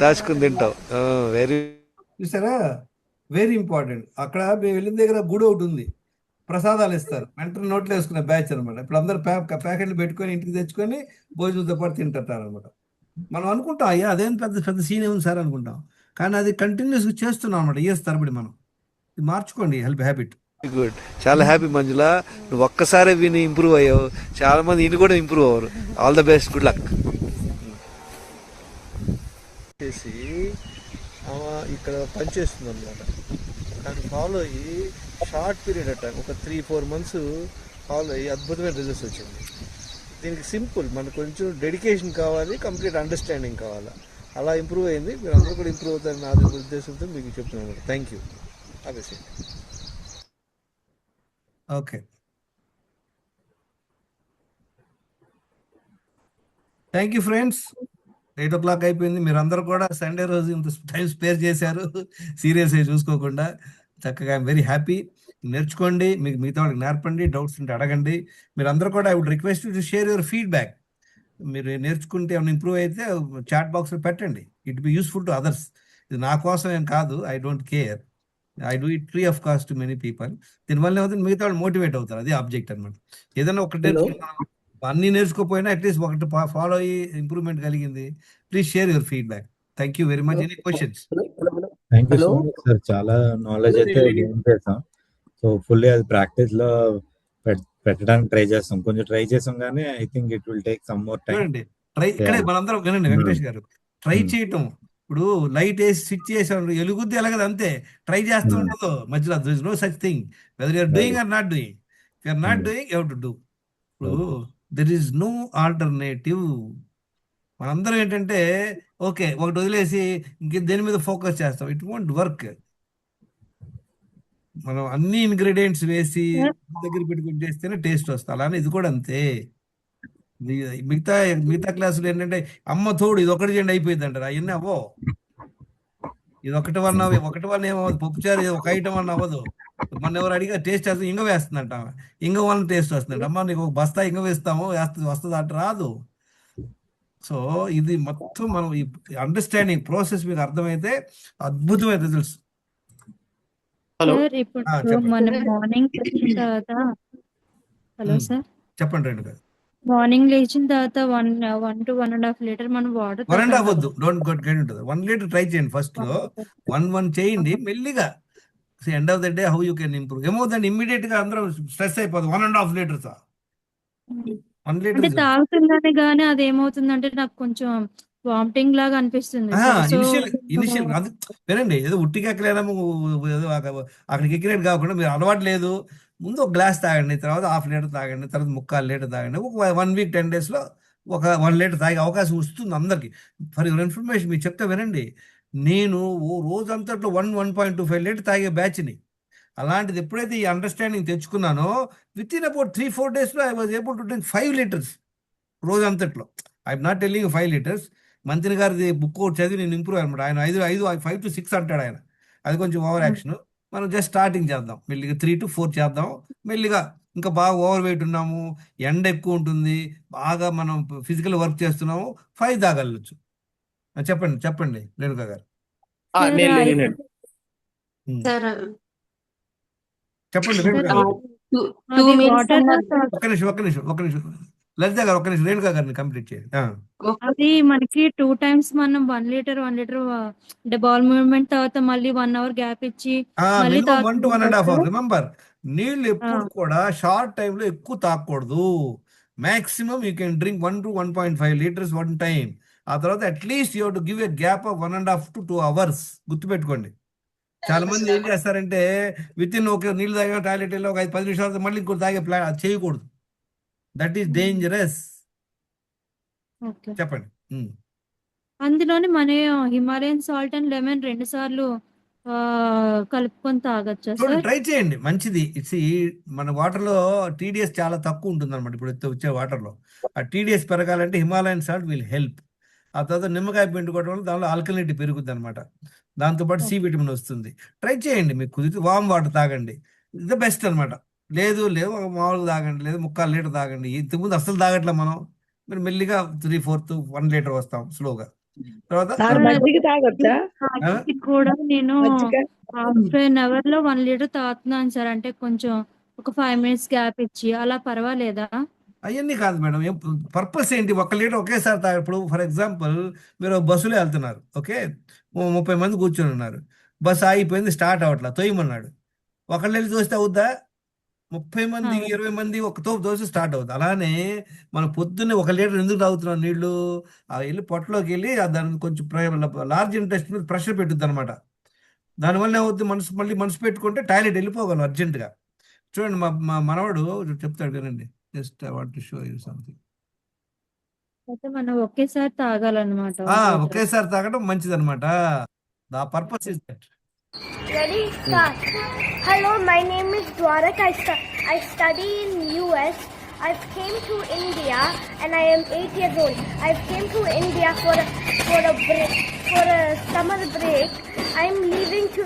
దాచుకుని తింటావు. వెరీ చూసారా, వెరీ ఇంపార్టెంట్. అక్కడ మేము వెళ్ళిన దగ్గర గుడి ఒకటి ఉంది, ప్రసాదాలు ఇస్తారు, వెంటనే నోట్లో వేసుకునే బ్యాచ్ అనమాట. ఇప్పుడు అందరు ప్యాకెట్లు పెట్టుకొని ఇంటికి తెచ్చుకొని భోజనంతో పాటు తింటారు అనమాట. మనం అనుకుంటాం, అయ్యా అదేం పెద్ద సీన్ ఏముంది సార్ అనుకుంటాం, కానీ అది కంటిన్యూస్గా చేస్తున్నాం అన్నమాట ఇయర్స్ తరబడి. మనం ఇది మార్చుకోండి హ్యాబిట్. గుడ్, చాలా హ్యాపీ మంజుల, నువ్వు ఒక్కసారి విని ఇంప్రూవ్ అయ్యావు, చాలా మంది ఇన్ని కూడా ఇంప్రూవ్ అవ్వరు. All the best, good luck. చేసి ఇక్కడ పనిచేస్తుంది అనమాట, కానీ ఫాలో అయ్యి షార్ట్ పీరియడ్ అట్ట ఒక 3-4 months ఫాలో అయ్యి అద్భుతమైన రిజల్ట్స్ వచ్చింది. దీనికి సింపుల్, మనకు కొంచెం డెడికేషన్ కావాలి, కంప్లీట్ అండర్స్టాండింగ్ కావాలి. అలా ఇంప్రూవ్ అయింది. మీరు అందరూ కూడా ఇంప్రూవ్ అవుతారని నా ఉద్దేశంతో మీకు చెప్తున్నాను. Thank you. Abhishek. Okay, thank you friends. 8 o'clock అయిపోయింది. మీరు అందరూ కూడా సండే రోజు ఇంత టైం స్పేర్ చేశారు, సీరియస్గా చూసుకోకుండా. చక్కగా ఐఎమ్ వెరీ హ్యాపీ. నేర్చుకోండి, మీకు మిగతా వాళ్ళకి నేర్పండి, డౌట్స్ ఉంటే అడగండి. మీరు అందరూ కూడా I would request to share your feedback. మీరు నేర్చుకుంటే ఏమైనా ఇంప్రూవ్ అయితే చాట్ బాక్స్లో పెట్టండి. It be useful to others. ఇది నా కోసం ఏం కాదు, I don't care. I do it free of cost to many people. దీనివల్ల ఏమవుతుంది, మిగతా వాళ్ళు మోటివేట్ అవుతారు. అదే ఆబ్జెక్ట్ అనమాట. ఏదైనా ఒకటి అన్ని నేర్చుకోకపోయినా అట్లీస్ట్ ఒకటి ఫాలో అయ్యి ఇంప్రూవ్మెంట్ కలిగింది. Please share your feedback. Thank you very much. Any questions? Thank you so much sir, చాలా నాలెడ్జ్ అయితే గెయిన్ చేసాం. సో ఫుల్లీ అది ప్రాక్టీస్ లో పెట్టడానికి ట్రై చేస్తాం. కొంచెం ట్రై చేసాం కానీ I think it will take some more time. Try ఇక్కడే మనందరం వినండి వెంకటేష్ గారు, ట్రై చేయటం. ఇప్పుడు లైట్ వేసి స్విచ్ చేసాం, ఎలుగుద్ది ఎలాగదు అంతే. ట్రై చేస్తూ ఉండదు మధ్యలో. There is no such thing whether you're doing or not doing. If you're not doing you have to do. ఇప్పుడు దెర్ ఈస్ నో ఆల్టర్నేటివ్. మనందరం ఏంటంటే ఓకే ఒకటి వదిలేసి ఇంక దేని మీద ఫోకస్ చేస్తాం. It won't work. మనం అన్ని ఇంగ్రీడియంట్స్ వేసి దగ్గర పెట్టుకుని చేస్తేనే టేస్ట్ వస్తుంది. అలానే ఇది కూడా అంతే. మిగతా మిగతా క్లాసులు ఏంటంటే అమ్మ తోడు ఇది ఒకటి చేయండి అయిపోయింది అంటారు. అవన్నీ అవ్వవు. ఇది ఒకటి వల్ల ఏమవుతుంది, పప్పుచారు ఒక ఐటమ్ వల్ల అవ్వదు. మన ఎవరు అడిగా టేస్ట్ చేస్తే ఇంగ వేస్తుందంట, ఇంగ వల్ల టేస్ట్ వస్తుందంట. అమ్మ నీకు ఒక బస్తా ఇంగ వేస్తాము, వస్తుంది అంటే రాదు. సో ఇది మొత్తం మనం ఈ అండర్స్టాండింగ్ ప్రాసెస్ మీకు అర్థమైతే అద్భుతమైన రిజల్ట్స్. సార్ ఇప్పుడు మనం మార్నింగ్ లేచిన తర్వాత హలో సార్ చెప్పండి. రెండు కాదు, మార్నింగ్ లేచిన తర్వాత 1 to 1.5 లీటర్ మనం వాటర్ 1.5 వద్దు, డోంట్ గెట్ ఉంటుంది. 1 లీటర్ ట్రై చేయండి. ఫస్ట్ లో 1 చేయండి మెల్లిగా. End of the day how you can improve. ఏమవుతుంది, ఇమ్మీడియట్ గా అందరూ స్ట్రెస్ అయిపోతుంది. 1.5 లీటర్స్ 1 అంటే లీటర్ తాగుతున్నానే గానీ అది ఏమవుతుందంటే నాకు కొంచెం వామిటింగ్ లాగా అనిపిస్తుంది సార్. సో ఇనిషియల్ అది వినండి, ఏదో ఉట్టికి ఎక్కలేము, ఏదో అక్కడికి ఎక్కినట్టు కాకుండా మీరు అలవాటు లేదు. ముందు ఒక గ్లాస్ తాగండి, తర్వాత 1/2 లీటర్ తాగండి, తర్వాత 3/4 లీటర్ తాగండి. ఒక 1 week 10 days లో ఒక 1 లీటర్ తాగే అవకాశం వస్తుంది అందరికి. ఫర్ యువర్ ఇన్ఫర్మేషన్ మీరు చెప్తే వినండి, నేను రోజంతట్లో 1.25 లీటర్ తాగే బ్యాచ్ని. అలాంటిది ఎప్పుడైతే ఈ అండర్స్టాండింగ్ తెచ్చుకున్నానో with in about 3-4 days I was able to drink 5 liters రోజంతట్లో. I'm not telling 5 liters. మంత్రి గారిది బుక్ ఒకటి చదివి నేను ఇంప్రూవ్ అనమాట. ఆయన 5 to 6 అంటాడు ఆయన. అది కొంచెం ఓవర్ యాక్షన్. మనం జస్ట్ స్టార్టింగ్ చేద్దాం, మెల్లిగా 3 to 4 చేద్దాం మెల్లిగా. ఇంకా బాగా ఓవర్ వెయిట్ ఉన్నాము, ఎండ ఎక్కువ ఉంటుంది, బాగా మనం ఫిజికల్ వర్క్ చేస్తున్నాము, 5 తాగలచ్చు. చెప్పండి రేణుకా గారు. సార్ చెప్పండి రేణుకా గారు. ఒక్క నిమిషం లలిత గారు, ఒక్క నిమిషం రేణుకా గారిని కంప్లీట్ చేయండి. అది మనకి 2 times మనం 1 లీటర్ అంటే బాల్ మూవ్మెంట్ తర్వాత మళ్ళీ 1 hour గ్యాప్ ఇచ్చి మళ్ళీ 1 to 1.5 hours. రిమెంబర్, నీళ్ళు ఎప్పుడు కూడా షార్ట్ టైమ్ లో ఎక్కువ తాగకూడదు. Maximum you can drink 1 to 1.5 liters 1 time. ఆ తర్వాత at least you have to give a gap of 1.5 to 2 hours. గుర్తుపెట్టుకోండి. చాలా మంది ఏం చేస్తారంటే విత్ ఇన్ ఒక నీళ్ళు తాగే టాయిలెట్ వెళ్ళి ఒక 5-10 నిమిషాలు మళ్ళీ ఇంకోటి తాగే ప్లాన్, అది చేయకూడదు. That is dangerous. చెప్పండి. అందులోనే మన హిమాలయన్ సాల్ట్ అండ్ లెమన్ 2 సార్లు కలుపుకొని తాగొచ్చా సార్? ట్రై చేయండి, మంచిది. మన వాటర్ లో టీడీఎస్ చాలా తక్కువ ఉంటుంది అనమాట. ఇప్పుడు వచ్చే వాటర్ లో ఆ టీడీఎస్ పెరగాలంటే హిమాలయన్ సాల్ట్ విల్ హెల్ప్. ఆ తర్వాత నిమ్మకాయ పిండుకోవడం వల్ల దానిలో ఆల్కలినిటీ పెరుగుద్ది అనమాట. దాంతోపాటు సి విటమిన్ వస్తుంది. ట్రై చేయండి, మీకు కుదిరితే వామ్ వాటర్ తాగండి, ఇది ద బెస్ట్ అనమాట. లేదు మామూలుగా తాగండి, లేదు 3/4 లీటర్ తాగండి. ఇంతకుముందు అసలు తాగట్లే మనం. మీరు మెల్లిగా 3/4 1 లీటర్ వస్తాం స్లోగా. తర్వాత కూడా నేను హాఫ్ అన్ అవర్ లో 1 లీటర్ తాగుతున్నాను సార్. అంటే కొంచెం ఒక 5 minutes గ్యాప్ ఇచ్చి అలా పర్వాలేదా? అవన్నీ కాదు మేడం. పర్పస్ ఏంటి? 1 లీటర్ ఒకేసారి తాగ. ఇప్పుడు ఫర్ ఎగ్జాంపుల్ మీరు బస్సులో వెళ్తున్నారు, ఓకే, 30 మంది కూర్చొని ఉన్నారు, బస్సు ఆగిపోయింది, స్టార్ట్ అవ్వట్లా, తొయ్యమన్నాడు. ఒకళ్ళు వెళ్ళి చూస్తే అవుద్దా? 30 మంది 20 మంది ఒక తోపు దోశ స్టార్ట్ అవుతుంది. అలానే మనం పొద్దున్నే 1 లీటర్ ఎందుకు తాగుతున్నాం నీళ్లు? ఆ వెళ్ళి పొట్టలోకి వెళ్ళి దాన్ని కొంచెం లార్జ్ ఇంట్రెస్ట్ మీద ప్రెషర్ పెట్టుద్ది అనమాట. దానివల్ల ఏమవుతుంది? మళ్ళీ మనసు పెట్టుకుంటే టాయిలెట్ వెళ్ళిపోగలం అర్జెంటుగా. చూడండి, మా మనవడు చెప్తాడు వినండి. Just I want to show you something. అయితే మనం ఒకేసారి తాగాలన్నమాట. ఒకేసారి తాగడం మంచిది అనమాట. The purpose is that. Ready, start. Hello, my name is Dwarak. I study in US. I came to India and I am 8 years old. I came to India for a summer break. I am leaving to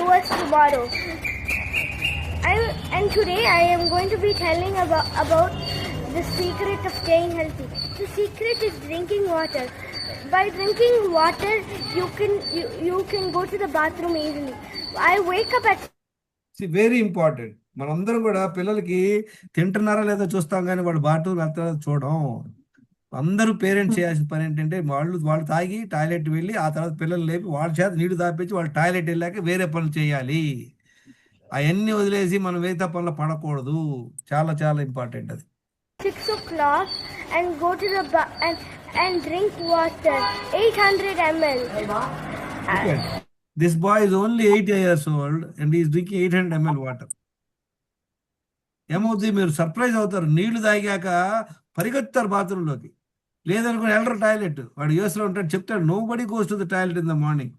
US tomorrow. And today I am going to be telling about the secret of staying healthy. The secret is drinking water. By drinking water, you can go to the bathroom easily. I wake up at very important. మనందరం కూడా పిల్లలకి తింటున్నారా లేదా చూస్తాం, కానీ వాడు bottle చూడం. అందరూ పేరెంట్స్ చేయాల్సిన పని ఏంటంటే వాళ్ళు తాగి టాయిలెట్ వెళ్ళి ఆ తర్వాత పిల్లలు లేపి వాళ్ళ చేత నీళ్లు తాపించి వాళ్ళు టాయిలెట్ వెళ్ళాక వేరే పనులు చేయాలి. అవన్నీ వదిలేసి మనం వేరే పనులు పడకూడదు. చాలా చాలా ఇంపార్టెంట్ అది. 6 o'clock and go to the and drink water 800 ml. This boy is only 8 years old and he is drinking 800 ml water. ఏమవుతుంది? మీరు సర్ప్రైజ్ అవుతారు. నీళ్లు తాగాక పరిగెత్తారు బాత్రూంలోకి. లేదనుకుని వెళ్ళరు టాయిలెట్. వాడు యూఎస్లో ఉంటాడు, చెప్తాడు nobody goes to the toilet in the morning.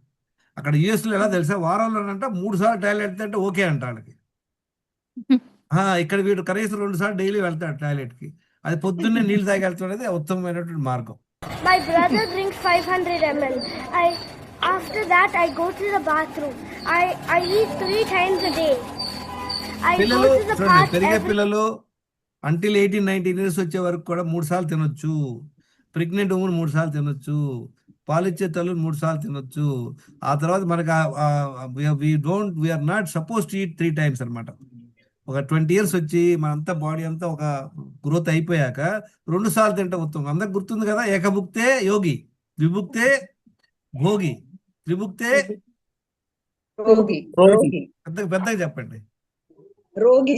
అక్కడ యూఎస్లో ఎలా తెలుసా? వారంలోనంట 3 సార్లు టాయిలెట్ అంటే ఓకే అంట వాళ్ళకి. ఇక్కడ వీడు కనీసం 2 సార్లు డైలీ వెళ్తాడు టాయిలెట్కి. అది పొద్దున్నే నీళ్ళు తాగి వెళ్తాడు అనేది ఉత్తమమైనటువంటి మార్గం. My brother drinks 500 ml. After that I go to the bathroom. I eat 3 times a day. పిల్లలు చూడండి, పెరిగే పిల్లలు అంటిల్ 18-19 ఇయర్స్ వచ్చే వరకు కూడా 3 సార్లు తినొచ్చు. ప్రెగ్నెంట్ ఉమెన్ 3 సార్లు తినొచ్చు. పాలిచ్చే తల్లు 3 సార్లు తినొచ్చు. ఆ తర్వాత మనకి we're not suppose to eat 3 times అనమాట. ఒక 20 years వచ్చి మనంతా బాడీ అంతా ఒక గ్రోత్ అయిపోయాక 2 సార్లు తింటాం ఉత్తమం. అందరికి గుర్తుంది కదా, ఏకభుక్తే యోగి, ద్విభుక్తే భోగి, త్రిభుక్తే పెద్దగా చెప్పండి రోగి.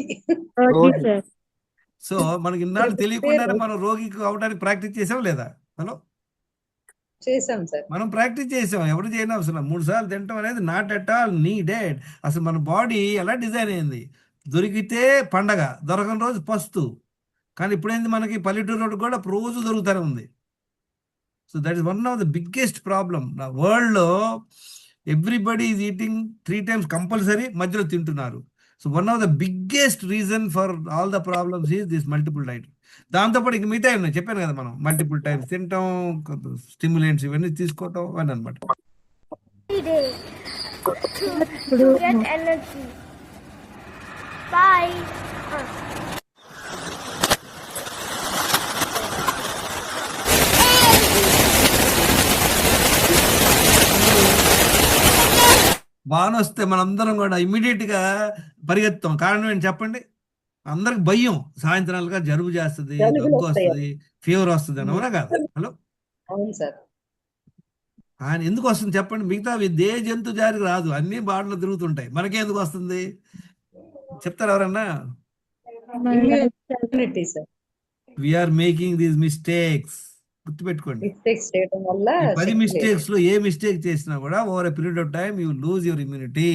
సో మనకి ఇన్నాళ్ళు తెలియకుండానే మనం రోగికి అవడానికి ప్రాక్టీస్ చేసాం లేదా? హలో, చేసాం సార్. మనం ప్రాక్టీస్ చేసాం. ఎవరు చేయని అవసరం. 3 సార్లు తినడం అనేది నాట్ అట్ ఆల్ నీడెడ్. అసలు మన బాడీ ఎలా డిజైన్ అయింది? దొరికితే పండగ, దొరకని రోజు పస్తు. కానీ ఇప్పుడైంది మనకి పల్లెటూరు కూడా రోజు దొరుకుతూనే ఉంది. So that is one of the biggest problem. నా వరల్డ్లో everybody is eating 3 times compulsory, మధ్యలో తింటున్నారు. So one of the biggest reason for all the problems is this multiple diet. దాంతోపాటు ఇంక మిగతా ఉన్నాయి, చెప్పాను కదా, మనం మల్టిపుల్ టైమ్స్ తింటాం, స్టిమ్యులెంట్స్ ఇవన్నీ తీసుకోవటం అని అనమాట. Bye. బాగా వస్తే మనందరం కూడా ఇమ్మీడియట్ గా పరిగెత్తాం. కారణం ఏంటి చెప్పండి? అందరికి భయం, సాయంత్రాలుగా జలుబు చేస్తుంది, దగ్గు వస్తుంది, ఫీవర్ వస్తుంది అని. అవునా కాదు? హలో, అవును సార్. ఆయన ఎందుకు వస్తుంది చెప్పండి? మిగతా ఏ జంతు జారికి రాదు, అన్ని బాడలో తిరుగుతుంటాయి. మనకే ఎందుకు వస్తుంది చెప్తారు ఎవరన్నా? We're making these mistakes. గుర్తుపెట్టుకోండి, 10 mistakes లో ఏ మిస్టేక్ చేసినా కూడా over a period of time you lose your immunity.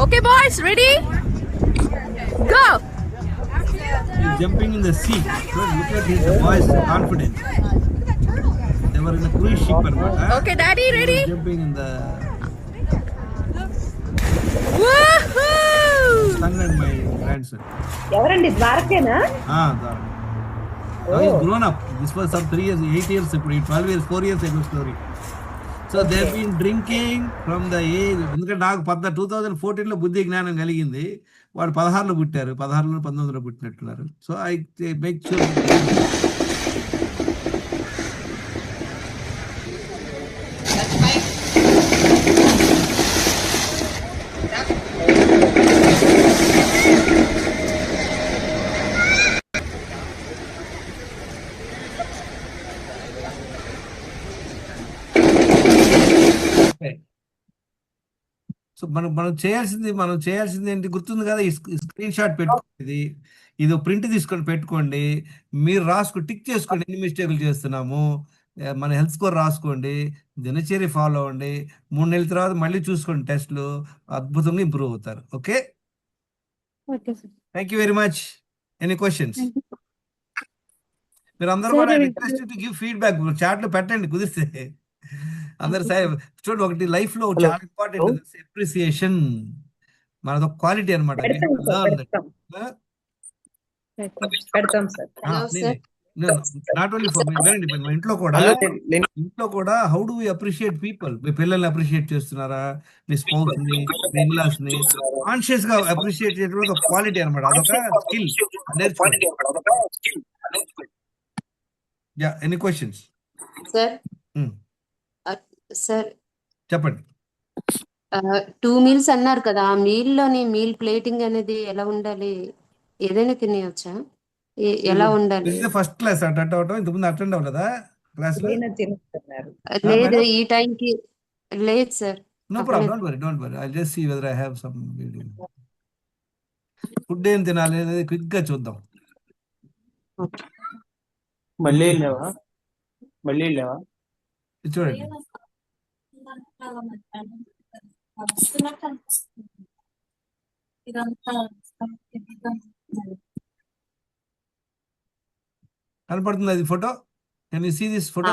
Okay boys, ready? Go! He's jumping in the sea. Look at his boy's confidence. They were in a cruise ship anamata. Okay daddy, ready? Jumping in the Woohoo! son and my grandson. ఎవరండి? ద్వారకేనా? Now he's grown up. This was some 3 years, 8 years ago, 12 years, 4 years ago story. So they've been drinking from the age. ఎందుకంటే నాకు 2014లో బుద్ధి జ్ఞానం కలిగింది. వాడు 16లో పుట్టారు, 16లో 19లో పుట్టినట్టున్నారు. So I make sure. సో మనం చేయాల్సింది ఏంటి గుర్తుంది కదా, ఈ స్క్రీన్ షాట్ పెట్టుకోండి, ఇది ప్రింట్ తీసుకొని పెట్టుకోండి, మీరు టిక్ చేసుకోండి ఎన్ని మిస్టేక్లు చేస్తున్నాము, మన హెల్త్ స్కోర్ రాసుకోండి, దినచర్య ఫాలో అవ్వండి, 3 నెలల తర్వాత మళ్ళీ చూసుకోండి టెస్ట్లు, అద్భుతంగా ఇంప్రూవ్ అవుతారు. Okay, okay sir. Thank you very much. Any questions? మీరు అందరూ Sir, కూడా నేను- రిక్వెస్ట్ టు గివ్ ఫీడ్బ్యాక్ చాట్లో పెట్టండి కుదిరితే. అందరు చూడండి, ఒకటి లైఫ్ లో చాలా ఇంపార్టెంట్ అప్రిసియేషన్, మనది ఒక క్వాలిటీ అనమాట. పెడతాం sir. Hello, sir. Not only for me, వినండి, మా ఇంట్లో కూడా how do we appreciate people. మీ పిల్లల్ని అప్రిషియేట్ చేస్తున్నారా, మీ స్పౌస్ ని, మీ ఇన్లాస్ ని కాన్షియస్ గా అప్రిషియేట్ చేయడం ఒక క్వాలిటీ అనమాట, అదొక స్కిల్ నేర్చుకోండి. Yeah, any questions? సార్ చెప్పండి. 2 మీల్స్ అన్నారు కదా, ఆ మీల్ లోని మీల్ ప్లేటింగ్ అనేది ఎలా ఉండాలి? ఏదైనా తినేయొచ్చా? ఎలా ఉండాలి? ఫస్ట్ క్లాస్ అటెండ్ అవటం, ఇంతకుముందు అటెండ్ అవ్వలేదా క్లాస్ లో? లేదు, ఈ టైంకి లేదు sir. No problem, don't worry, I just see whether I have some video. Food ఏం తినాలి అనేది క్విక్ గా చూద్దాం. మళ్ళీ వెళ్ళావా? ఇది చూడండి, కనపడుతుంది అది photo? Can you see this photo?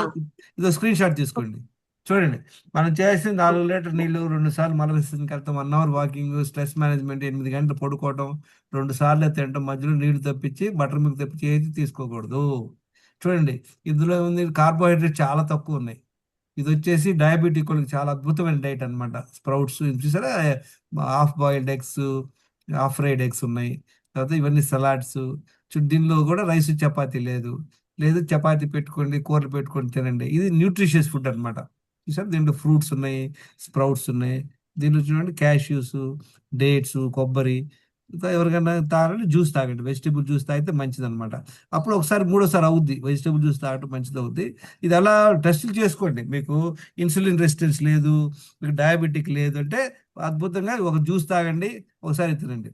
ఇదో స్క్రీన్ షాట్ తీసుకోండి. చూడండి, మనం చేసిన 4 లీటర్ నీళ్లు, 2 సార్లు మలవిస్తుంది వెళ్తాం, 1 అవర్ వాకింగ్, స్ట్రెస్ మేనేజ్మెంట్, 8 గంటలు పడుకోవటం, 2 సార్లు తినటం, మధ్యలో నీళ్లు తప్పించి బటర్ మిల్క్ తప్పించి ఏది తీసుకోకూడదు. చూడండి, ఇందులో ఉంది కార్బోహైడ్రేట్ చాలా తక్కువ ఉన్నాయి. ఇది వచ్చేసి డయాబెటిక్ వాళ్ళకి చాలా అద్భుతమైన డైట్ అనమాట. స్ప్రౌట్స్ చూసారా, half boiled eggs, half fried eggs ఉన్నాయి. తర్వాత ఇవన్నీ సలాడ్స్. దీనిలో కూడా రైస్ చపాతీ లేదు, చపాతీ పెట్టుకోండి, కూరలు పెట్టుకొని తినండి. ఇది న్యూట్రిషియస్ ఫుడ్ అనమాట. చూసారు, దీంట్లో ఫ్రూట్స్ ఉన్నాయి, స్ప్రౌట్స్ ఉన్నాయి. దీంట్లో చూడండి క్యాష్యూస్, డేట్స్, కొబ్బరి. ఎవరికైనా తాగండి, జ్యూస్ తాగండి, వెజిటేబుల్ జ్యూస్ తాగితే మంచిది అనమాట. అప్పుడు ఒకసారి 3వ సారి అవుద్ది, వెజిటేబుల్ జ్యూస్ తాగటం మంచిది అవుద్ది. ఇది అలా టెస్టులు చేసుకోండి. మీకు ఇన్సులిన్ రెసిస్టెన్స్ లేదు, మీకు డయాబెటిక్ లేదు అంటే అద్భుతంగా ఒక జ్యూస్ తాగండి, ఒకసారి తినండి.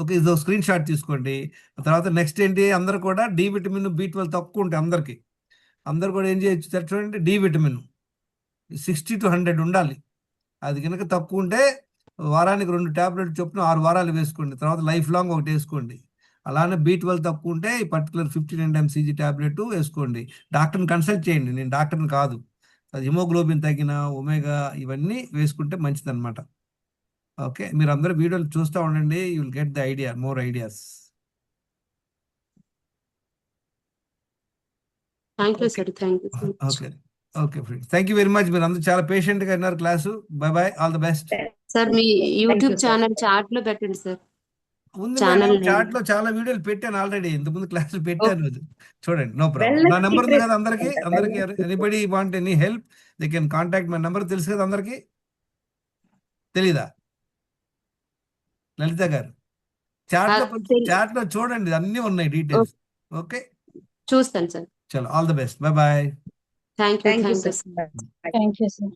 ఓకే, ఇది స్క్రీన్ షాట్ తీసుకోండి. తర్వాత నెక్స్ట్ ఏంటి, అందరు కూడా డి విటమిన్, B12 తక్కువ ఉంటాయి అందరికి. అందరు కూడా ఏం చేయొచ్చు చూడండి, డి విటమిన్ 60 to 100 ఉండాలి. అది కనుక తక్కువ ఉంటే వారానికి 2 టాబ్లెట్ చొప్పున 6 వారాలు వేసుకోండి. తర్వాత లైఫ్ లాంగ్ ఒకటి వేసుకోండి. అలానే B12 తక్కువ ఉంటే ఈ పర్టికులర్ 15 mcg టాబ్లెట్ వేసుకోండి. డాక్టర్ని కన్సల్ట్ చేయండి, నేను డాక్టర్ని కాదు. అది హిమోగ్లోబిన్ తగ్గిన, ఒమేగా ఇవన్నీ వేసుకుంటే మంచిది అనమాట. ఓకే, మీరు అందరూ వీడియోలు చూస్తూ ఉండండి, you will get the idea, more ideas. Thank you sir. Thank you. Okay friends, thank you very much. మీరు అందరూ చాలా పేషెంట్ గా విన్నారు class. Bye, all the best. Sir, మీ యూట్యూబ్ ఛానల్ చాట్ లో పెట్టండి సార్. ఉంది ఛానల్ చాట్ లో చాలా వీడియోలు పెట్టాను ఆల్రెడీ, ఇంతకుముందు క్లాసులు పెట్టాను. చూడండి, నో ప్రాబ్లం. నా నెంబర్ ఉంది కదా అందరికి. Anybody want any help, they can contact my number. తెలుసు కదా అందరికి? తెలీదా లలిత గారు? చాట్ లో చూడండి, అన్ని ఉన్నాయి డీటెయిల్స్. ఓకే, చూస్తాను సార్. చలో, all the best. By. Thank you sir. Thank you sir.